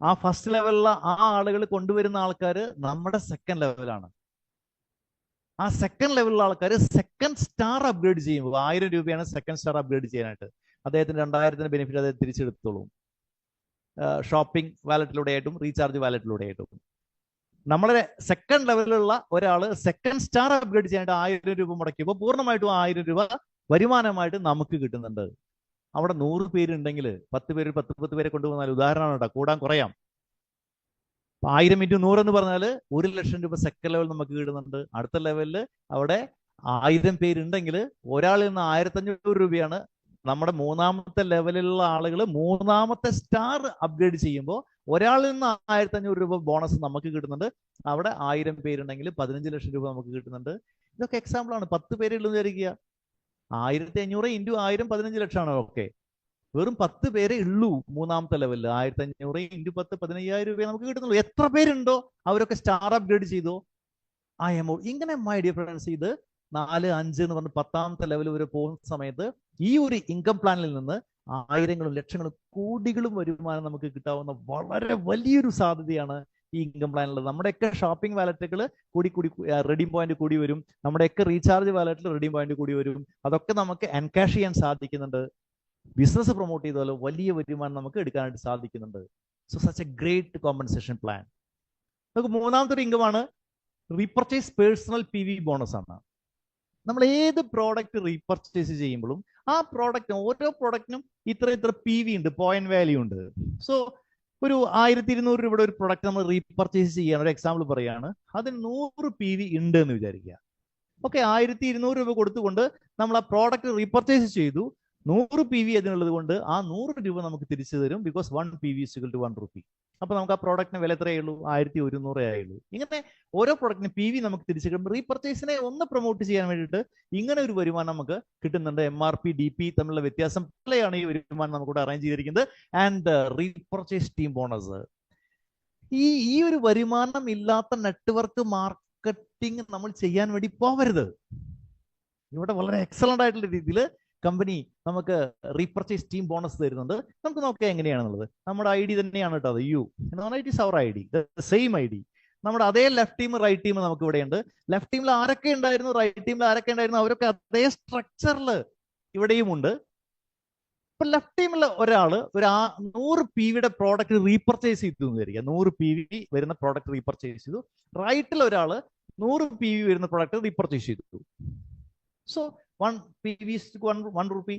ആ ഫസ്റ്റ് ലെവലിലുള്ള ആ ആളുകൾ കൊണ്ടുവരുന്ന ആൾക്കാർ നമ്മുടെ സെക്കൻഡ് ലെവലാണ്. ആ സെക്കൻഡ് ലെവലിലുള്ള ആൾക്കാർ സെക്കൻഡ് സ്റ്റാർ അപ്ഗ്രേഡ് ചെയ്യുമ്പോൾ 1000 രൂപയാണ് സെക്കൻഡ് സ്റ്റാർ അപ്ഗ്രേഡ് ചെയ്യാനായിട്ട്. അദ്ദേഹത്തിന് 2000 ബെനിഫിറ്റ് അദ്ദേഹം തിരിച്ചെടുത്തോളും ഷോപ്പിംഗ് വാലറ്റിലൂടെ ആയിട്ടും റീചാർജ് വാലറ്റിലൂടെ ആയിട്ടും. നമ്മുടെ സെക്കൻഡ് ലെവലിലുള്ള ഒരാൾ സെക്കൻഡ് സ്റ്റാർ അപ്ഗ്രേഡ് ചെയ്യാനായിട്ട് 1000 രൂപ മുടക്കിയപ്പോൾ പൂർണ്ണമായിട്ടും 1000 രൂപ വരുമാനമായിട്ട് നമുക്ക് കിട്ടുന്നുണ്ട്. അവിടെ 100 പേരുണ്ടെങ്കിൽ 10 പേര് 10 പേരെ കൊണ്ടുപോകുന്നാൽ ഉദാഹരണമാണ് കേട്ടോ, കൂടാൻ കുറയാം. 1000 × 100 എന്ന് പറഞ്ഞാൽ 1,00,000 രൂപ സെക്കൻഡ് ലെവൽ നമുക്ക് കിട്ടുന്നുണ്ട്. അടുത്ത ലെവലിൽ അവിടെ 1000 പേരുണ്ടെങ്കിൽ ഒരാളിൽ നിന്ന് 1500 രൂപയാണ് നമ്മുടെ മൂന്നാമത്തെ ലെവലിലുള്ള ആളുകൾ മൂന്നാമത്തെ സ്റ്റാർ അപ്ഗ്രേഡ് ചെയ്യുമ്പോൾ ഒരാളിൽ നിന്ന് 1500 രൂപ ബോണസ് നമുക്ക് കിട്ടുന്നുണ്ട്. അവിടെ 1000 പേരുണ്ടെങ്കിൽ 15 ലക്ഷം രൂപ നമുക്ക് കിട്ടുന്നുണ്ട്. ഇതൊക്കെ എക്സാമ്പിൾ ആണ്. 10 പേരുള്ളൂ വിചാരിക്കുക, 1500 × 1000 15 ലക്ഷമാണ്. ഓക്കെ, വെറും 10 പേരെ ഉള്ളൂ മൂന്നാമത്തെ ലെവലിൽ. 1500 × 10 15,000 രൂപയെ നമുക്ക് കിട്ടുന്നുള്ളൂ. എത്ര പേരുണ്ടോ അവരൊക്കെ സ്റ്റാർ അപ്ഗ്രേഡ് ചെയ്തോ ആ എമൗണ്ട്. ഇങ്ങനെ മൈ ഡിയർ ഫ്രണ്ട്സ്, ഇത് 4 5 എന്ന് പറഞ്ഞ് 10ാമത്തെ ലെവൽ വരെ പോകുന്ന സമയത്ത് ഈ ഒരു ഇൻകം പ്ലാനിൽ നിന്ന് ആയിരങ്ങളും ലക്ഷങ്ങളും കോടികളും വരുമാനം നമുക്ക് കിട്ടാവുന്ന വളരെ വലിയൊരു സാധ്യതയാണ് ഈ ഇൻകം പ്ലാനിലുള്ളത്. നമ്മുടെയൊക്കെ ഷോപ്പിംഗ് വാലറ്റുകൾ കൂടി റെഡീം പോയിന്റ് കൂടി വരും. നമ്മുടെയൊക്കെ റീചാർജ് വാലറ്റിൽ റെഡീം പോയിന്റ് കൂടി വരും. അതൊക്കെ നമുക്ക് എൻകാഷ് ചെയ്യാൻ സാധിക്കുന്നുണ്ട്. ബിസിനസ് പ്രൊമോട്ട് ചെയ്താലോ വലിയ വരുമാനം നമുക്ക് എടുക്കാനായിട്ട് സാധിക്കുന്നുണ്ട്. So such A great compensation plan. നമുക്ക് മൂന്നാമത്തെ ഒരു ഇൻകമാണ് റീപർച്ചേസ് പേഴ്സണൽ PV ബോണസ് ആണ്. നമ്മൾ ഏത് പ്രോഡക്റ്റ് റീപർച്ചേസ് ചെയ്യുമ്പോഴും ആ പ്രോഡക്റ്റ് ഓരോ പ്രോഡക്റ്റിനും ഇത്ര PV ഉണ്ട്, പോയിന്റ് വാല്യൂ ഉണ്ട്. സോ ഒരു 1200 രൂപയുടെ ഒരു പ്രൊഡക്റ്റ് നമ്മൾ റീപർച്ചേസ് ചെയ്യാൻ ഒരു എക്സാമ്പിൾ പറയുകയാണ്, അതിന് 100 PV ഉണ്ട് എന്ന് വിചാരിക്കുക. ഓക്കെ, 1200 രൂപ കൊടുത്തുകൊണ്ട് നമ്മൾ ആ പ്രോഡക്റ്റ് റീപർച്ചേസ് ചെയ്തു. 100 PV അതിനുള്ളത് കൊണ്ട് ആ 100 രൂപ നമുക്ക് തിരിച്ചു തരും. Because 1 PV = 1 rupee. അപ്പൊ നമുക്ക് ആ പ്രോഡക്റ്റിന് വില എത്രയേ ഉള്ളൂ? 1100 ആയുള്ളൂ. ഇങ്ങനെ ഓരോ പ്രോഡക്റ്റിന് PV നമുക്ക് തിരിച്ചു കിട്ടും. റീപർച്ചേസിനെ ഒന്ന് പ്രൊമോട്ട് ചെയ്യാൻ വേണ്ടിയിട്ട് ഇങ്ങനെ ഒരു വരുമാനം നമുക്ക് കിട്ടുന്നുണ്ട്. MRP DP തമ്മിലുള്ള വ്യത്യാസം പോലെയാണ് ഈ വരുമാനം നമുക്കിവിടെ അറേഞ്ച് ചെയ്തിരിക്കുന്നത്. And repurchase team bonus. ഈ ഒരു വരുമാനം ഇല്ലാത്ത നെറ്റ്വർക്ക് മാർക്കറ്റിംഗ് നമ്മൾ ചെയ്യാൻ വേണ്ടി പോവരുത്. ഇവിടെ വളരെ എക്സലന്റ് ആയിട്ടുള്ള രീതിയിൽ കമ്പനി നമുക്ക് റീപർച്ചേസ് ടീം ബോണസ് തരുന്നുണ്ട്. നമുക്ക് നോക്കാം എങ്ങനെയാണെന്നുള്ളത്. നമ്മുടെ ID തന്നെയാണ് കേട്ടോ, അത് U എന്നാണ്. It is our ID, same ID. നമ്മുടെ അതേ ലെഫ്റ്റ് ടീം റൈറ്റ് ടീം നമുക്ക് ഇവിടെ ഉണ്ട്. ലെഫ്റ്റ് ടീമിൽ ആരൊക്കെ ഉണ്ടായിരുന്നു, റൈറ്റ് ടീമിൽ ആരൊക്കെ ഉണ്ടായിരുന്നു, അവരൊക്കെ അതേ സ്ട്രക്ചറിൽ ഇവിടെയും ഉണ്ട്. ഇപ്പൊ ലെഫ്റ്റ് ടീമിൽ ഒരാൾ ഒരു 100 PVയുടെ പ്രോഡക്റ്റ് റീപർച്ചേസ് ചെയ്തു എന്ന് വിചാരിക്കുക. 100 PV വരുന്ന പ്രോഡക്റ്റ് റീപർച്ചേസ് ചെയ്തു. റൈറ്റിൽ ഒരാൾ 100 PV വരുന്ന പ്രോഡക്റ്റ് റീപർച്ചേസ് ചെയ്തു. So 1 PV = 1 rupee.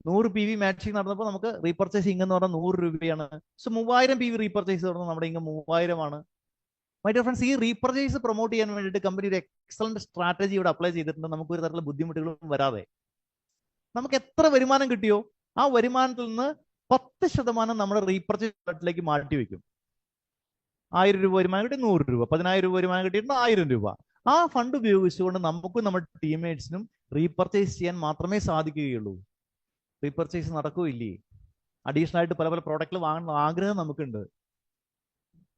100 PV matching നടന്നപ്പോൾ നമുക്ക് റീപർച്ചേസ് ഇൻകം എന്ന് പറഞ്ഞാൽ 100 രൂപയാണ്. സോ 3000 PV റീപർച്ചേസ് നടന്നു, നമ്മുടെ ഇൻകം 3000 ആണ്. മൈ ഡിയർ ഫ്രണ്ട്സ്, ഈ റീപർച്ചേസ് പ്രൊമോട്ട് ചെയ്യാൻ വേണ്ടിയിട്ട് കമ്പനി ഒരു എക്സലന്റ് സ്ട്രാറ്റജി ഇവിടെ അപ്ലൈ ചെയ്തിട്ടുണ്ട്. നമുക്ക് ഒരു തരത്തിലുള്ള ബുദ്ധിമുട്ടുകളും വരാതെ നമുക്ക് എത്ര വരുമാനം കിട്ടിയോ ആ വരുമാനത്തിൽ നിന്ന് 10% നമ്മുടെ റീപർച്ചേസ് ഫണ്ടിലേക്ക് മാറ്റി വെക്കും. 1000 രൂപ വരുമാനം കിട്ടി 100 രൂപ, 10,000 രൂപ വരുമാനം കിട്ടിയിട്ട് 1000 രൂപ. ആ ഫണ്ട് ഉപയോഗിച്ചുകൊണ്ട് നമുക്കും നമ്മുടെ ടീംമേറ്റ്സിനും റീപർച്ചേസ് ചെയ്യാൻ മാത്രമേ സാധിക്കുകയുള്ളൂ. റീപർച്ചേസ് നടക്കുകയില്ലേ? അഡീഷണൽ ആയിട്ട് പല പല പ്രോഡക്റ്റുകൾ വാങ്ങുന്ന ആഗ്രഹം നമുക്കുണ്ട്.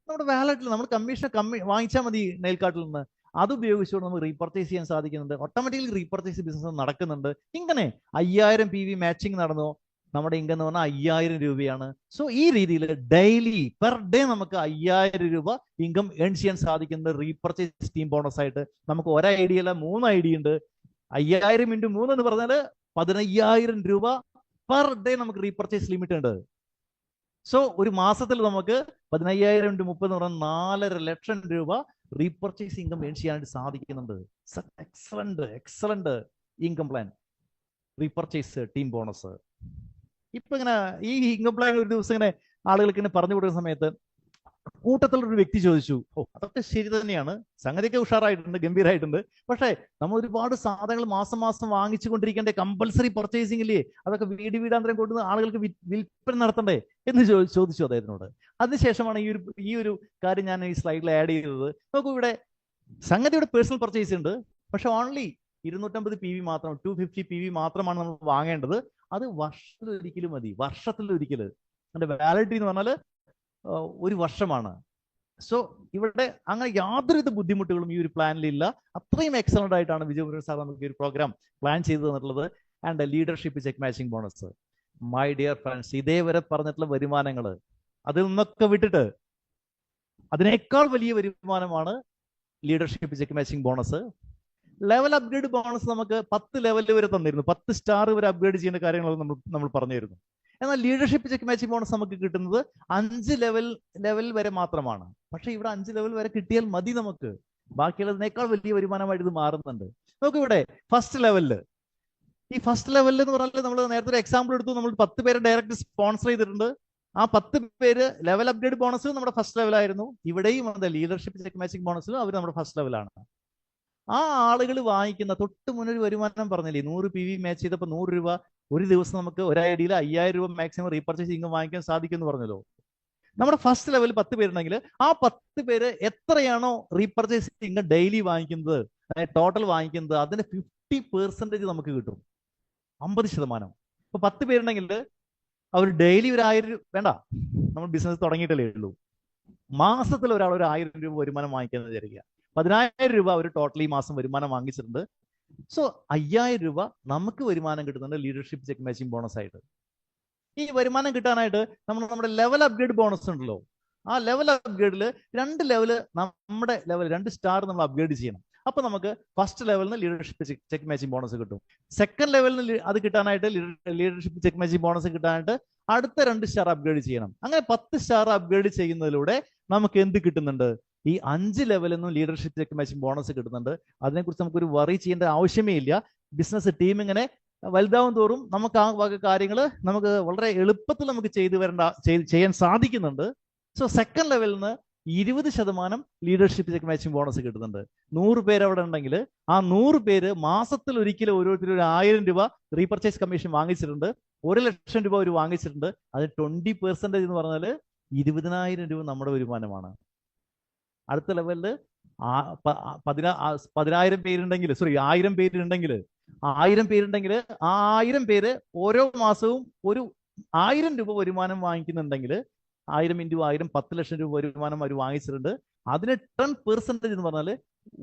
നമ്മുടെ വാലറ്റിൽ നമ്മൾ കമ്മീഷൻ വാങ്ങിച്ചാൽ മതി നെയിൽ കാർട്ടിൽ നിന്ന്. അത് ഉപയോഗിച്ചുകൊണ്ട് നമുക്ക് റീപർച്ചേസ് ചെയ്യാൻ സാധിക്കുന്നുണ്ട്. ഓട്ടോമാറ്റിക്കലി റീപർച്ചേസ് ബിസിനസ് നടക്കുന്നുണ്ട്. ഇങ്ങനെ 5000 PV മാച്ചിങ് നടന്നു. നമ്മുടെ ഇൻകം എന്ന് പറഞ്ഞാൽ 5000 രൂപയാണ്. സോ ഈ രീതിയിൽ ഡെയിലി പെർ ഡേ നമുക്ക് 5000 രൂപ ഇൻകം ഏൺ ചെയ്യാൻ സാധിക്കുന്നത് റീപർച്ചേസ് ടീം ബോണസ് ആയിട്ട്. നമുക്ക് ഒരു ഐഡിയ അല്ല, 3 ഐഡിയ ഉണ്ട്. 5000 × 3 എന്ന് പറഞ്ഞാൽ 15000 രൂപ പെർ ഡേ നമുക്ക് റീപർച്ചേസ് ലിമിറ്റ് ഉണ്ട്. സോ ഒരു മാസത്തിൽ നമുക്ക് 15000 × 30 എന്ന് പറഞ്ഞാൽ 4.5 ലക്ഷം രൂപ റീപർച്ചേസ് ഇൻകം ഏൺ ചെയ്യാനായിട്ട് സാധിക്കുന്നുണ്ട്. Excellent income plan repurchase team bonus. ഇപ്പൊ ഇങ്ങനെ ഈ ഇൻകം പ്ലാൻ ഒരു ദിവസം ഇങ്ങനെ ആളുകൾക്ക് ഇങ്ങനെ പറഞ്ഞു കൊടുക്കുന്ന സമയത്ത് കൂട്ടത്തിലൊരു വ്യക്തി ചോദിച്ചു, അതൊക്കെ ശരി തന്നെയാണ്, സംഗതിയൊക്കെ ഉഷാറായിട്ടുണ്ട്, ഗംഭീരമായിട്ടുണ്ട്, പക്ഷേ നമ്മൾ ഒരുപാട് സാധനങ്ങൾ മാസം മാസം വാങ്ങിച്ചു കൊണ്ടിരിക്കേണ്ട കമ്പൽസറി പർച്ചേസിംഗ് ഇല്ലേ, അതൊക്കെ വീടാന്തരം കൊണ്ടുവന്ന് ആളുകൾക്ക് വിൽപ്പന നടത്തണ്ടേ എന്ന് ചോദിച്ചു അദ്ദേഹത്തിനോട്. അതിനുശേഷമാണ് ഈ ഒരു കാര്യം ഞാൻ ഈ സ്ലൈഡിൽ ആഡ് ചെയ്തത്. നോക്കൂ, ഇവിടെ സംഗതിയുടെ പേഴ്സണൽ പർച്ചേസ് ഉണ്ട്, പക്ഷെ ഓൺലി 250 PV മാത്രം, 250 PV മാത്രമാണ് നമ്മൾ വാങ്ങേണ്ടത്. അത് വർഷത്തിലൊരിക്കലും മതി, വർഷത്തിലൊരിക്കൽ. അതിന്റെ വാലിഡിറ്റി എന്ന് പറഞ്ഞാൽ 1 വർഷമാണ്. സോ ഇവിടെ അങ്ങനെ യാതൊരുവിധ ബുദ്ധിമുട്ടുകളും ഈ ഒരു പ്ലാനിലില്ല. അത്രയും എക്സലന്റ് ആയിട്ടാണ് വിജയപുരൻ സാർ നമുക്ക് ഈ ഒരു പ്രോഗ്രാം പ്ലാൻ ചെയ്തു തന്നിട്ടുള്ളത്. And leadership check matching bonus, my dear friends, ഇതേവരെ പറഞ്ഞിട്ടുള്ള വരുമാനങ്ങൾ അതിൽ നിന്നൊക്കെ വിട്ടിട്ട് അതിനേക്കാൾ വലിയ വരുമാനമാണ് leadership check matching bonus. Level upgrade bonus നമുക്ക് 10 ലെവൽ വരെ തന്നിരുന്നു, 10 സ്റ്റാർ വരെ അപ്ഗ്രേഡ് ചെയ്യുന്ന കാര്യങ്ങൾ നമ്മൾ പറഞ്ഞിരുന്നു. എന്നാൽ ലീഡർഷിപ്പ് ചെക്ക് മാച്ചിങ് ബോണസ് നമുക്ക് കിട്ടുന്നത് 5 ലെവൽ വരെ മാത്രമാണ്. പക്ഷെ ഇവിടെ 5 ലെവൽ വരെ കിട്ടിയാൽ മതി നമുക്ക്, ബാക്കിയുള്ളതിനേക്കാൾ വലിയ വരുമാനമായിട്ട് ഇത് മാറുന്നുണ്ട്. നമുക്ക് ഇവിടെ ഫസ്റ്റ് ലെവലില്, ഈ ഫസ്റ്റ് ലെവലിൽ എന്ന് പറഞ്ഞാൽ നമ്മൾ നേരത്തെ ഒരു എക്സാമ്പിൾ എടുത്തു, നമ്മൾ 10 പേരെ ഡയറക്റ്റ് സ്പോൺസർ ചെയ്തിട്ടുണ്ട്. ആ 10 പേര് ലെവൽ അപ്ഗ്രേഡ് ബോണസ് നമ്മുടെ ഫസ്റ്റ് ലെവലായിരുന്നു. ഇവിടെയും എന്താ ലീഡർഷിപ്പ് ചെക്ക് മാച്ചിങ് ബോണസിലും അവർ നമ്മുടെ ഫസ്റ്റ് ലെവലാണ്. ആ ആളുകൾ വാങ്ങിക്കുന്ന തൊട്ട് മുന്നൊരു വരുമാനം പറഞ്ഞില്ലേ, 100 PV മാച്ച് ചെയ്തപ്പോൾ 100 രൂപ ഒരു ദിവസം നമുക്ക് ഒരു ഐഡിയയിൽ 5000 രൂപ മാക്സിമം റീപർച്ചേസ് ഇൻകം വാങ്ങിക്കാൻ സാധിക്കും എന്ന് പറഞ്ഞല്ലോ. നമ്മുടെ ഫസ്റ്റ് ലെവൽ 10 പേരുണ്ടെങ്കിൽ ആ 10 പേര് എത്രയാണോ റീപർച്ചേസ് ഇൻകം ഡെയിലി വാങ്ങിക്കുന്നത്, അതായത് ടോട്ടൽ വാങ്ങിക്കുന്നത്, അതിന്റെ 50% നമുക്ക് കിട്ടും, 50%. ഇപ്പൊ 10 പേരുണ്ടെങ്കിൽ അവർ ഡെയിലി ഒരു 1000 രൂപ വേണ്ട, നമ്മൾ ബിസിനസ് തുടങ്ങിയിട്ടല്ലേ ഉള്ളൂ, മാസത്തിൽ ഒരാൾ ഒരു 1000 രൂപ വരുമാനം വാങ്ങിക്കുന്നത് വിചാരിക്കുക, 10000 രൂപ അവർ ടോട്ടൽ ഈ മാസം വരുമാനം വാങ്ങിച്ചിട്ടുണ്ട്. സോ 5000 രൂപ നമുക്ക് വരുമാനം കിട്ടുന്നുണ്ട് ലീഡർഷിപ്പ് ചെക്ക് മാച്ചിങ് ബോണസ് ആയിട്ട്. ഈ വരുമാനം കിട്ടാനായിട്ട് നമ്മുടെ ലെവൽ അപ്ഗ്രേഡ് ബോണസ് ഉണ്ടല്ലോ, ആ ലെവൽ അപ്ഗ്രേഡിൽ 2 ലെവല് നമ്മുടെ ലെവൽ 2 സ്റ്റാർ നമ്മൾ അപ്ഗ്രേഡ് ചെയ്യണം. അപ്പൊ നമുക്ക് ഫസ്റ്റ് ലെവലിൽ നിന്ന് ലീഡർഷിപ്പ് ചെക്ക് മാച്ചിങ് ബോണസ് കിട്ടും. സെക്കൻഡ് ലെവലിൽ നിന്ന് അത് കിട്ടാനായിട്ട് ലീഡർഷിപ്പ് ചെക്ക് മാച്ചിങ് ബോണസ് കിട്ടാനായിട്ട് അടുത്ത 2 സ്റ്റാർ അപ്ഗ്രേഡ് ചെയ്യണം. അങ്ങനെ 10 സ്റ്റാർ അപ്ഗ്രേഡ് ചെയ്യുന്നതിലൂടെ നമുക്ക് എന്ത് കിട്ടുന്നുണ്ട്? ഈ 5 ലെവലിൽ നിന്നും ലീഡർഷിപ്പ് ചെക്ക് മാച്ചിങ് ബോണസ് കിട്ടുന്നുണ്ട്. അതിനെക്കുറിച്ച് നമുക്കൊരു വറി ചെയ്യേണ്ട ആവശ്യമേ ഇല്ല. ബിസിനസ് ടീം ഇങ്ങനെ വലുതാവും തോറും നമുക്ക് ആ വക കാര്യങ്ങൾ നമുക്ക് വളരെ എളുപ്പത്തിൽ നമുക്ക് ചെയ്യാൻ സാധിക്കുന്നുണ്ട്. സോ സെക്കൻഡ് ലെവലിൽ നിന്ന് 20% ലീഡർഷിപ്പ് ചെക്ക് മാച്ചിങ് ബോണസ് കിട്ടുന്നുണ്ട്. 100 പേര് അവിടെ ഉണ്ടെങ്കിൽ ആ 100 പേര് മാസത്തിൽ ഒരിക്കലും ഓരോരുത്തരും ഒരു 1000 രൂപ റീപർച്ചേസ് കമ്മീഷൻ വാങ്ങിച്ചിട്ടുണ്ട്, 1 ലക്ഷം രൂപ അവർ വാങ്ങിച്ചിട്ടുണ്ട്. അത് 20% എന്ന് പറഞ്ഞാൽ 20,000 രൂപ നമ്മുടെ വരുമാനമാണ്. അടുത്ത ലെവലിൽ 10,000 പേരുണ്ടെങ്കിൽ 1000 പേരുണ്ടെങ്കിൽ ആ 1000 പേര് ഓരോ മാസവും ഒരു 1000 രൂപ വരുമാനം വാങ്ങിക്കുന്നുണ്ടെങ്കിൽ 1000 × 1000 10 ലക്ഷം രൂപ വരുമാനം അവർ വാങ്ങിച്ചിട്ടുണ്ട്. അതിന് 10% എന്ന് പറഞ്ഞാൽ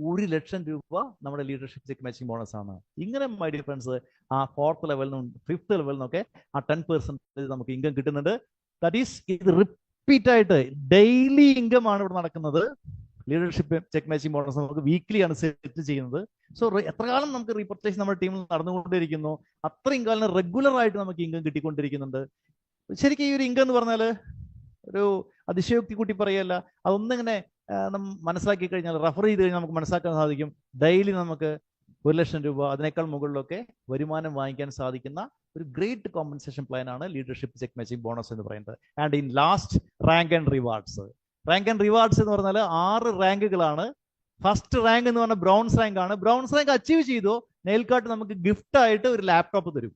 1 ലക്ഷം രൂപ നമ്മുടെ ലീഡർഷിപ്പ് ചെക്ക് മാച്ചിങ് ബോണസ് ആണ്. ഇങ്ങനെ മൈ ഡിയർ ഫ്രണ്ട്സ്, ആ 4th ലെവലിൽ നിന്നും 5th ലെവലിൽ നിന്നൊക്കെ ആ 10% നമുക്ക് ഇൻകം കിട്ടുന്നുണ്ട്. ദാറ്റ് ഈസ് ഇത് റിപ്പീറ്റ് ആയിട്ട് ഡെയിലി ഇൻകം ആണ് ഇവിടെ നടക്കുന്നത്. ലീഡർഷിപ്പ് ചെക്ക് മാച്ചിങ് ബോണസ് നമുക്ക് വീക്ക്ലി ആണ് സെറ്റ് ചെയ്യുന്നത്. സോ എത്ര കാലം നമുക്ക് റീപർച്ചേസ് നമ്മുടെ ടീമിൽ നടന്നുകൊണ്ടിരിക്കുന്നു, അത്രയും കാലം റെഗുലർ ആയിട്ട് നമുക്ക് ഇൻകം കിട്ടിക്കൊണ്ടിരിക്കുന്നുണ്ട്. ശരിക്കും ഈ ഒരു ഇൻകം എന്ന് പറഞ്ഞാൽ ഒരു അതിശയോക്തി കൂട്ടി പറയല്ല, അതൊന്നിങ്ങനെ മനസ്സിലാക്കി കഴിഞ്ഞാൽ, റെഫർ ചെയ്ത് കഴിഞ്ഞാൽ നമുക്ക് മനസ്സിലാക്കാൻ സാധിക്കും. ഡെയിലി നമുക്ക് 1 ലക്ഷം രൂപ അതിനേക്കാൾ മുകളിലൊക്കെ വരുമാനം വാങ്ങിക്കാൻ സാധിക്കുന്ന ഒരു ഗ്രേറ്റ് കോമ്പൻസേഷൻ പ്ലാൻ ആണ് ലീഡർഷിപ്പ് ചെക്ക് മാച്ചിങ് ബോണസ് എന്ന് പറയുന്നത്. And in last rank and rewards, rank and rewards എന്ന് പറഞ്ഞാൽ 6 റാങ്കുകളാണ്. ഫസ്റ്റ് റാങ്ക് എന്ന് പറഞ്ഞാൽ ബ്രോൺസ് റാങ്ക് ആണ്. ബ്രോൺസ് റാങ്ക് അച്ചീവ് ചെയ്തോ നെയിൽകാർട്ട് നമുക്ക് ഗിഫ്റ്റ് ആയിട്ട് ഒരു ലാപ്ടോപ്പ് തരും.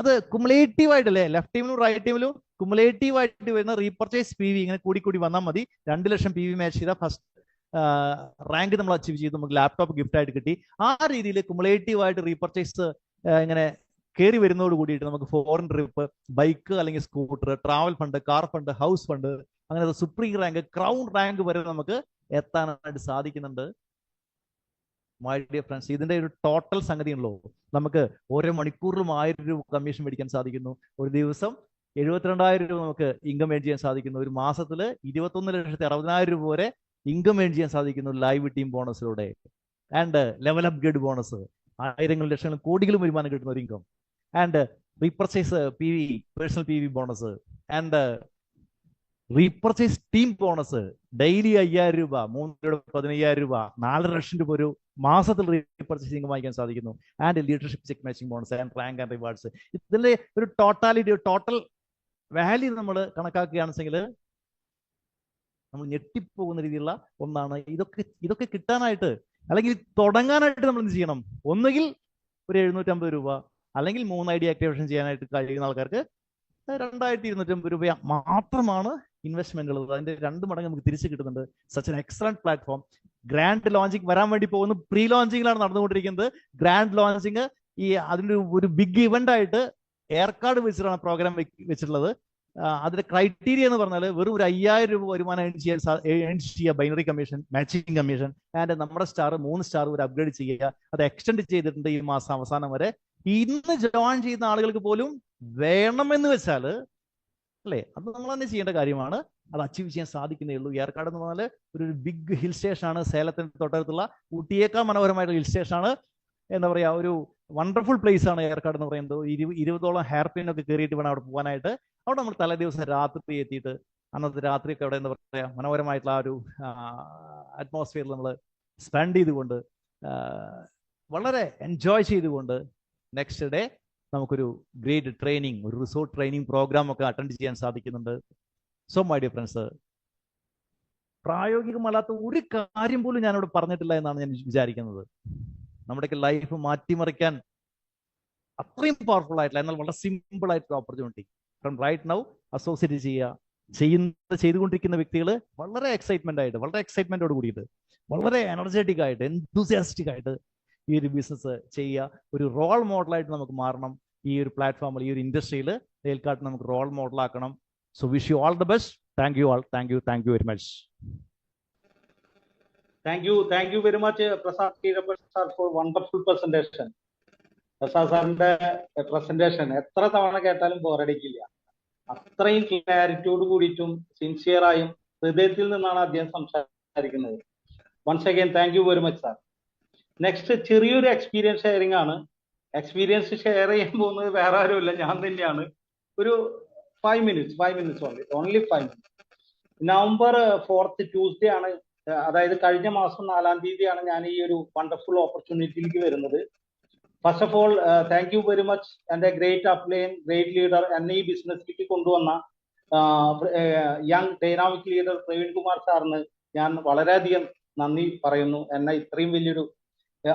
അത് കുമുലേറ്റീവ് ആയിട്ടല്ലേ, ലെഫ്റ്റ് ടീമിലും റൈറ്റ് ടീമിലും കുമുലേറ്റീവ് ആയിട്ട് വരുന്ന റീപർച്ചേസ് PV ഇങ്ങനെ കൂടി വന്നാൽ മതി. 2 ലക്ഷം PV മാച്ച് ചെയ്ത ഫസ്റ്റ് റാങ്ക് നമ്മൾ അച്ചീവ് ചെയ്തു, നമുക്ക് ലാപ്ടോപ്പ് ഗിഫ്റ്റ് ആയിട്ട് കിട്ടി. ആ രീതിയിൽ കുമുലേറ്റീവ് ആയിട്ട് റീപർച്ചേസ് ഇങ്ങനെ കയറി വരുന്നതോട് കൂടിയിട്ട് നമുക്ക് ഫോറിൻ ട്രിപ്പ്, ബൈക്ക് അല്ലെങ്കിൽ scooter, travel fund, car fund, house fund, അങ്ങനെ സുപ്രീം റാങ്ക്, ക്രൗൺ റാങ്ക് വരെ നമുക്ക് എത്താനായിട്ട് സാധിക്കുന്നുണ്ട്. മൈ ഡിയർ ഫ്രണ്ട്സ്, ഇതിന്റെ ഒരു ടോട്ടൽ സംഗതി ഉള്ളൂ. നമുക്ക് ഓരോ മണിക്കൂറിലും 1000 രൂപ കമ്മീഷൻ മേടിക്കാൻ സാധിക്കുന്നു. ഒരു ദിവസം 72,000 രൂപ നമുക്ക് ഇൻകം ഏൺ ചെയ്യാൻ സാധിക്കുന്നു. ഒരു മാസത്തിൽ 21,60,000 രൂപ വരെ ഇൻകം ഏൺ ചെയ്യാൻ സാധിക്കുന്നു ലൈവ് ടീം ബോണസിലൂടെ. ആൻഡ് ലെവൽ അപ്ഗ്രേഡ് ബോണസ്, ആയിരങ്ങളും ലക്ഷങ്ങളും കോടികളും വരുമാനം കിട്ടുന്ന ഒരു income. And repurchase PV, personal PV bonus, and repurchase team bonus daily 5,000 രൂപ, 3 രൂപ, 15,000 രൂപ, 4 ലക്ഷം രൂപ ഒരു മാസത്തിൽ റീപർച്ചേസ് ഇൻകം വാങ്ങിക്കാൻ സാധിക്കുന്നു. And leadership check matching bonus and rank and rewards. ഇതിന്റെ ഒരു ടോട്ടൽ വാല്യൂ നമ്മൾ കണക്കാക്കുകയാണെങ്കിൽ നമ്മൾ ഞെട്ടിപ്പോകുന്ന രീതിയിലുള്ള ഒന്നാണ്. ഇതൊക്കെ കിട്ടാനായിട്ട് അല്ലെങ്കിൽ തുടങ്ങാനായിട്ട് നമ്മൾ എന്ത് ചെയ്യണം? ഒന്നുകിൽ ഒരു 750 രൂപ, അല്ലെങ്കിൽ 3 ID ആക്ടിവേഷൻ ചെയ്യാനായിട്ട് കഴിയുന്ന ആൾക്കാർക്ക് 2,250 രൂപ മാത്രമാണ് ഇൻവെസ്റ്റ്മെന്റ് ഉള്ളത്. അതിന്റെ 2 മടങ്ങ് നമുക്ക് തിരിച്ചു കിട്ടുന്നുണ്ട്. Such an excellent platform. Grand launching വരാൻ വേണ്ടി പോകുന്നു. പ്രീ ലോഞ്ചിങ്ങിലാണ് നടന്നുകൊണ്ടിരിക്കുന്നത്. ഗ്രാൻഡ് ലോഞ്ചിങ് അതിന്റെ ഒരു ബിഗ് ഇവന്റ് ആയിട്ട് എയർകാർഡ് വെച്ചിട്ടാണ് പ്രോഗ്രാം വെച്ചിട്ടുള്ളത്. അതിന്റെ ക്രൈറ്റീരിയ എന്ന് പറഞ്ഞാൽ വെറും ഒരു 5,000 രൂപ വരുമാനം ഏൺ ചെയ്യുക, binary commission, matching commission, and നമ്മുടെ സ്റ്റാർ 3 സ്റ്റാർ വരെ അപ്ഗ്രേഡ് ചെയ്യുക. അത് എക്സ്റ്റെൻഡ് ചെയ്തിട്ടുണ്ട് ഈ മാസം അവസാനം വരെ. ഇന്ന് ജോയിൻ ചെയ്യുന്ന ആളുകൾക്ക് പോലും വേണമെന്ന് വെച്ചാൽ അല്ലേ, അത് നമ്മൾ തന്നെ ചെയ്യേണ്ട കാര്യമാണ്. അത് അച്ചീവ് ചെയ്യാൻ സാധിക്കുന്നേ ഉള്ളൂ. ഏർക്കാട് എന്ന് പറഞ്ഞാൽ ഒരു ബിഗ് ഹിൽ സ്റ്റേഷൻ ആണ്. സേലത്തിന് തൊട്ടടുത്തുള്ള ഊട്ടിയേക്കാൾ മനോഹരമായിട്ടുള്ള ഹിൽ സ്റ്റേഷൻ ആണ്. എന്താ പറയാ, ഒരു വണ്ടർഫുൾ പ്ലേസ് ആണ് ഏർക്കാട് എന്ന് പറയുന്നത്. 20ഓളം ഹെയർ പിൻ ഒക്കെ കയറിയിട്ട് വേണം അവിടെ പോകാനായിട്ട്. അവിടെ നമ്മൾ തലേ ദിവസം രാത്രി എത്തിയിട്ട് അന്നത്തെ രാത്രിയൊക്കെ അവിടെ എന്താ പറയാ മനോഹരമായിട്ടുള്ള ആ ഒരു അറ്റ്മോസ്ഫിയറിൽ നമ്മൾ സ്പെൻഡ് ചെയ്തുകൊണ്ട് വളരെ എൻജോയ് ചെയ്തുകൊണ്ട് നെക്സ്റ്റ് ഡേ നമുക്കൊരു ഗ്രേറ്റ് ട്രെയിനിങ്, ഒരു റിസോർട്ട് ട്രെയിനിങ് പ്രോഗ്രാം ഒക്കെ അറ്റൻഡ് ചെയ്യാൻ സാധിക്കുന്നുണ്ട്. സോ മൈ ഡിയർ ഫ്രണ്ട്സ്, പ്രായോഗികമല്ലാത്ത ഒരു കാര്യം പോലും ഞാനിവിടെ പറഞ്ഞിട്ടില്ല എന്നാണ് ഞാൻ വിചാരിക്കുന്നത്. നമ്മുടെയൊക്കെ ലൈഫ് മാറ്റിമറിക്കാൻ അത്രയും പവർഫുൾ ആയിട്ടുള്ള എന്നാൽ വളരെ സിമ്പിൾ ആയിട്ടുള്ള opportunity from right now associate ചെയ്തുകൊണ്ടിരിക്കുന്ന വ്യക്തികൾ വളരെ എക്സൈറ്റ്മെന്റ് ആയിട്ട്, വളരെ എക്സൈറ്റ്മെന്റോട് കൂടിയിട്ട്, വളരെ എനർജറ്റിക് ആയിട്ട്, എൻതൂസിയാസ്റ്റിക് ആയിട്ട് ഈ ഒരു ബിസിനസ് ചെയ്യുക. ഒരു റോൾ മോഡലായിട്ട് നമുക്ക് മാറണം. ഈ ഒരു പ്ലാറ്റ്ഫോമിൽ, ഈ ഒരു ഇൻഡസ്ട്രിയിൽ ഏൽക്കാട്ട് നമുക്ക് റോൾ മോഡലാക്കണം. So wish you all the best. Thank you all. Thank you very much. Thank you very much, Prasad Kirapur sir, for wonderful presentation. Prasad സാറിന്റെ പ്രസന്റേഷൻ എത്ര തവണ കേട്ടാലും ബോറടിക്കില്ല. അത്രയും ക്ലാരിറ്റിയോട് കൂടിയിട്ടും സിൻസിയറായും ഹൃദയത്തിൽ നിന്നാണ് അദ്ദേഹം സംസാരിക്കുന്നത്. Once again thank you very much sir. Next ചെറിയൊരു എക്സ്പീരിയൻസ് ഷെയറിംഗ് ആണ്. എക്സ്പീരിയൻസ് ഷെയർ ചെയ്യാൻ പോകുന്നത് വേറെ ആരുമില്ല, ഞാൻ തന്നെയാണ്. ഒരു 5 minutes only 5 minutes. November 4th Tuesday ആണ്, അതായത് കഴിഞ്ഞ മാസം 4-ാം തീയതിയാണ് ഞാൻ ഈ ഒരു വണ്ടർഫുൾ ഓപ്പർച്യൂണിറ്റിയിലേക്ക് വരുന്നത്. First of all thank you very much എൻ്റെ ഗ്രേറ്റ് അപ്ലൈൻ, ഗ്രേറ്റ് ലീഡർ, എന്നെ ഈ ബിസിനസ്സിലേക്ക് കൊണ്ടുവന്ന young dynamic leader Praveen Kumar സാറിന് ഞാൻ വളരെയധികം നന്ദി പറയുന്നു, എന്നെ ഇത്രയും വലിയൊരു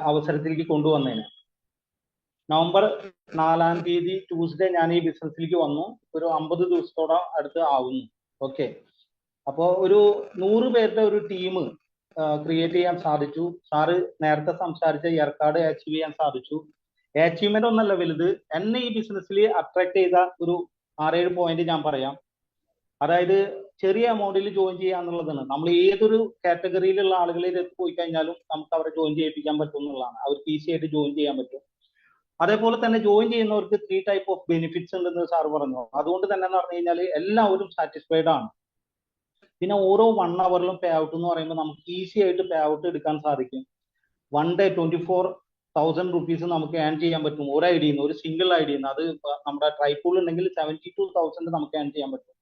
അവസരത്തിലേക്ക് കൊണ്ടുവന്നതിന്. നവംബർ 4-ാം തീയതി ട്യൂസ്ഡേ ഞാൻ ഈ ബിസിനസ്സിലേക്ക് വന്നു. ഒരു 50 ദിവസത്തോളം അടുത്ത് ആവുന്നു. ഓക്കെ, അപ്പോൾ ഒരു 100 പേരുടെ ഒരു ടീം ക്രിയേറ്റ് ചെയ്യാൻ സാധിച്ചു. സാറ് നേരത്തെ സംസാരിച്ച ഏർക്കാട് അച്ചീവ് ചെയ്യാൻ സാധിച്ചു. അച്ചീവ്മെന്റ് ഒന്നല്ല വലുത്, എന്നെ ഈ ബിസിനസ്സിൽ അട്രാക്ട് ചെയ്ത ഒരു 6-7 പോയിന്റ് ഞാൻ പറയാം. അതായത് ചെറിയ എമൗണ്ടിൽ ജോയിൻ ചെയ്യുക എന്നുള്ളതാണ്. നമ്മൾ ഏതൊരു കാറ്റഗറിയിലുള്ള ആളുകളിൽ പോയി കഴിഞ്ഞാലും നമുക്ക് അവരെ ജോയിൻ ചെയ്യിപ്പിക്കാൻ പറ്റും എന്നുള്ളതാണ്. അവർക്ക് ഈസി ആയിട്ട് ജോയിൻ ചെയ്യാൻ പറ്റും. അതേപോലെ തന്നെ ജോയിൻ ചെയ്യുന്നവർക്ക് 3 ടൈപ്പ് ഓഫ് ബെനിഫിറ്റ്സ് ഉണ്ടെന്ന് സാർ പറഞ്ഞു. അതുകൊണ്ട് തന്നെ എന്ന് പറഞ്ഞു കഴിഞ്ഞാൽ എല്ലാവരും സാറ്റിസ്ഫൈഡ് ആണ്. പിന്നെ ഓരോ 1 അവറിലും പേ ഔട്ട് എന്ന് പറയുമ്പോൾ നമുക്ക് ഈസി ആയിട്ട് പേ ഔട്ട് എടുക്കാൻ സാധിക്കും. 1 ഡേ 24,000 rupees നമുക്ക് ഏൺ ചെയ്യാൻ പറ്റും ഒരു ഐഡിയിൽ നിന്ന്, ഒരു സിംഗിൾ ഐഡിയിൽ നിന്ന്. അത് നമ്മുടെ ട്രൈപൂൾ ഉണ്ടെങ്കിൽ 72,000 നമുക്ക് ഏൺ ചെയ്യാൻ പറ്റും.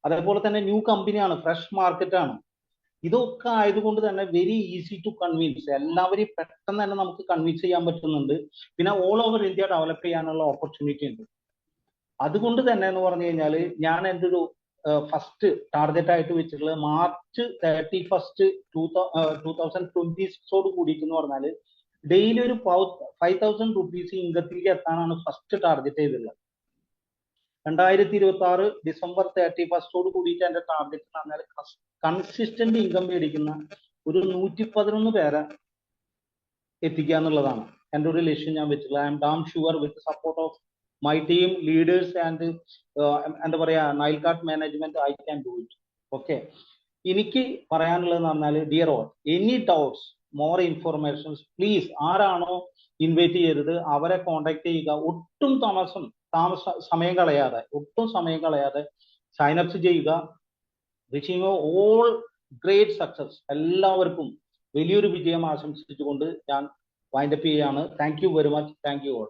അതേപോലെ തന്നെ ന്യൂ കമ്പനിയാണ്, ഫ്രഷ് മാർക്കറ്റാണ്. ഇതൊക്കെ ആയതുകൊണ്ട് തന്നെ വെരി ഈസി ടു കൺവിൻസ്. എല്ലാവരെയും പെട്ടെന്ന് തന്നെ നമുക്ക് കൺവിൻസ് ചെയ്യാൻ പറ്റുന്നുണ്ട്. പിന്നെ ഓൾ ഓവർ ഇന്ത്യ ഡെവലപ്പ് ചെയ്യാനുള്ള ഓപ്പർച്യൂണിറ്റി ഉണ്ട്. അതുകൊണ്ട് തന്നെ എന്ന് പറഞ്ഞു കഴിഞ്ഞാൽ ഞാൻ എൻ്റെ ഒരു ഫസ്റ്റ് ടാർഗറ്റ് ആയിട്ട് വെച്ചിട്ടുള്ളത് മാർച്ച് 31 2026 കൂടിയിട്ട് എന്ന് പറഞ്ഞാൽ ഡെയിലി ഒരു 5,000 റുപ്പീസ് ഇൻകത്തിലേക്ക് എത്താനാണ് ഫസ്റ്റ് ടാർഗറ്റ് ചെയ്തിട്ടുള്ളത്. 2026 ഡിസംബർ 31 കൂടിയിട്ട് എന്റെ ടാർഗറ്റ് എന്ന് പറഞ്ഞാൽ കൺസിസ്റ്റന്റ് ഇൻകം മേടിക്കുന്ന ഒരു 111 പേരെ എത്തിക്കുക എന്നുള്ളതാണ് എൻ്റെ ഒരു ലക്ഷ്യം ഞാൻ വെച്ചിട്ടുള്ളത്. I am damn sure with support of my team leaders and എന്താ പറയാ Nilecart management I can do it. Okay, എനിക്ക് പറയാനുള്ളതെന്ന് പറഞ്ഞാൽ dear all, any doubts more informations please ആരാണോ ഇൻവൈറ്റ് ചെയ്തത് അവരെ കോൺടാക്ട് ചെയ്യുക. ഒട്ടും സമയം കളയാതെ സൈനപ്സ് ചെയ്യുക. Wishing all great success. എല്ലാവർക്കും വലിയൊരു വിജയം ആശംസിച്ചുകൊണ്ട് ഞാൻ വൈൻഡപ്പ് ചെയ്യാണ്. Thank you very much. Thank you all.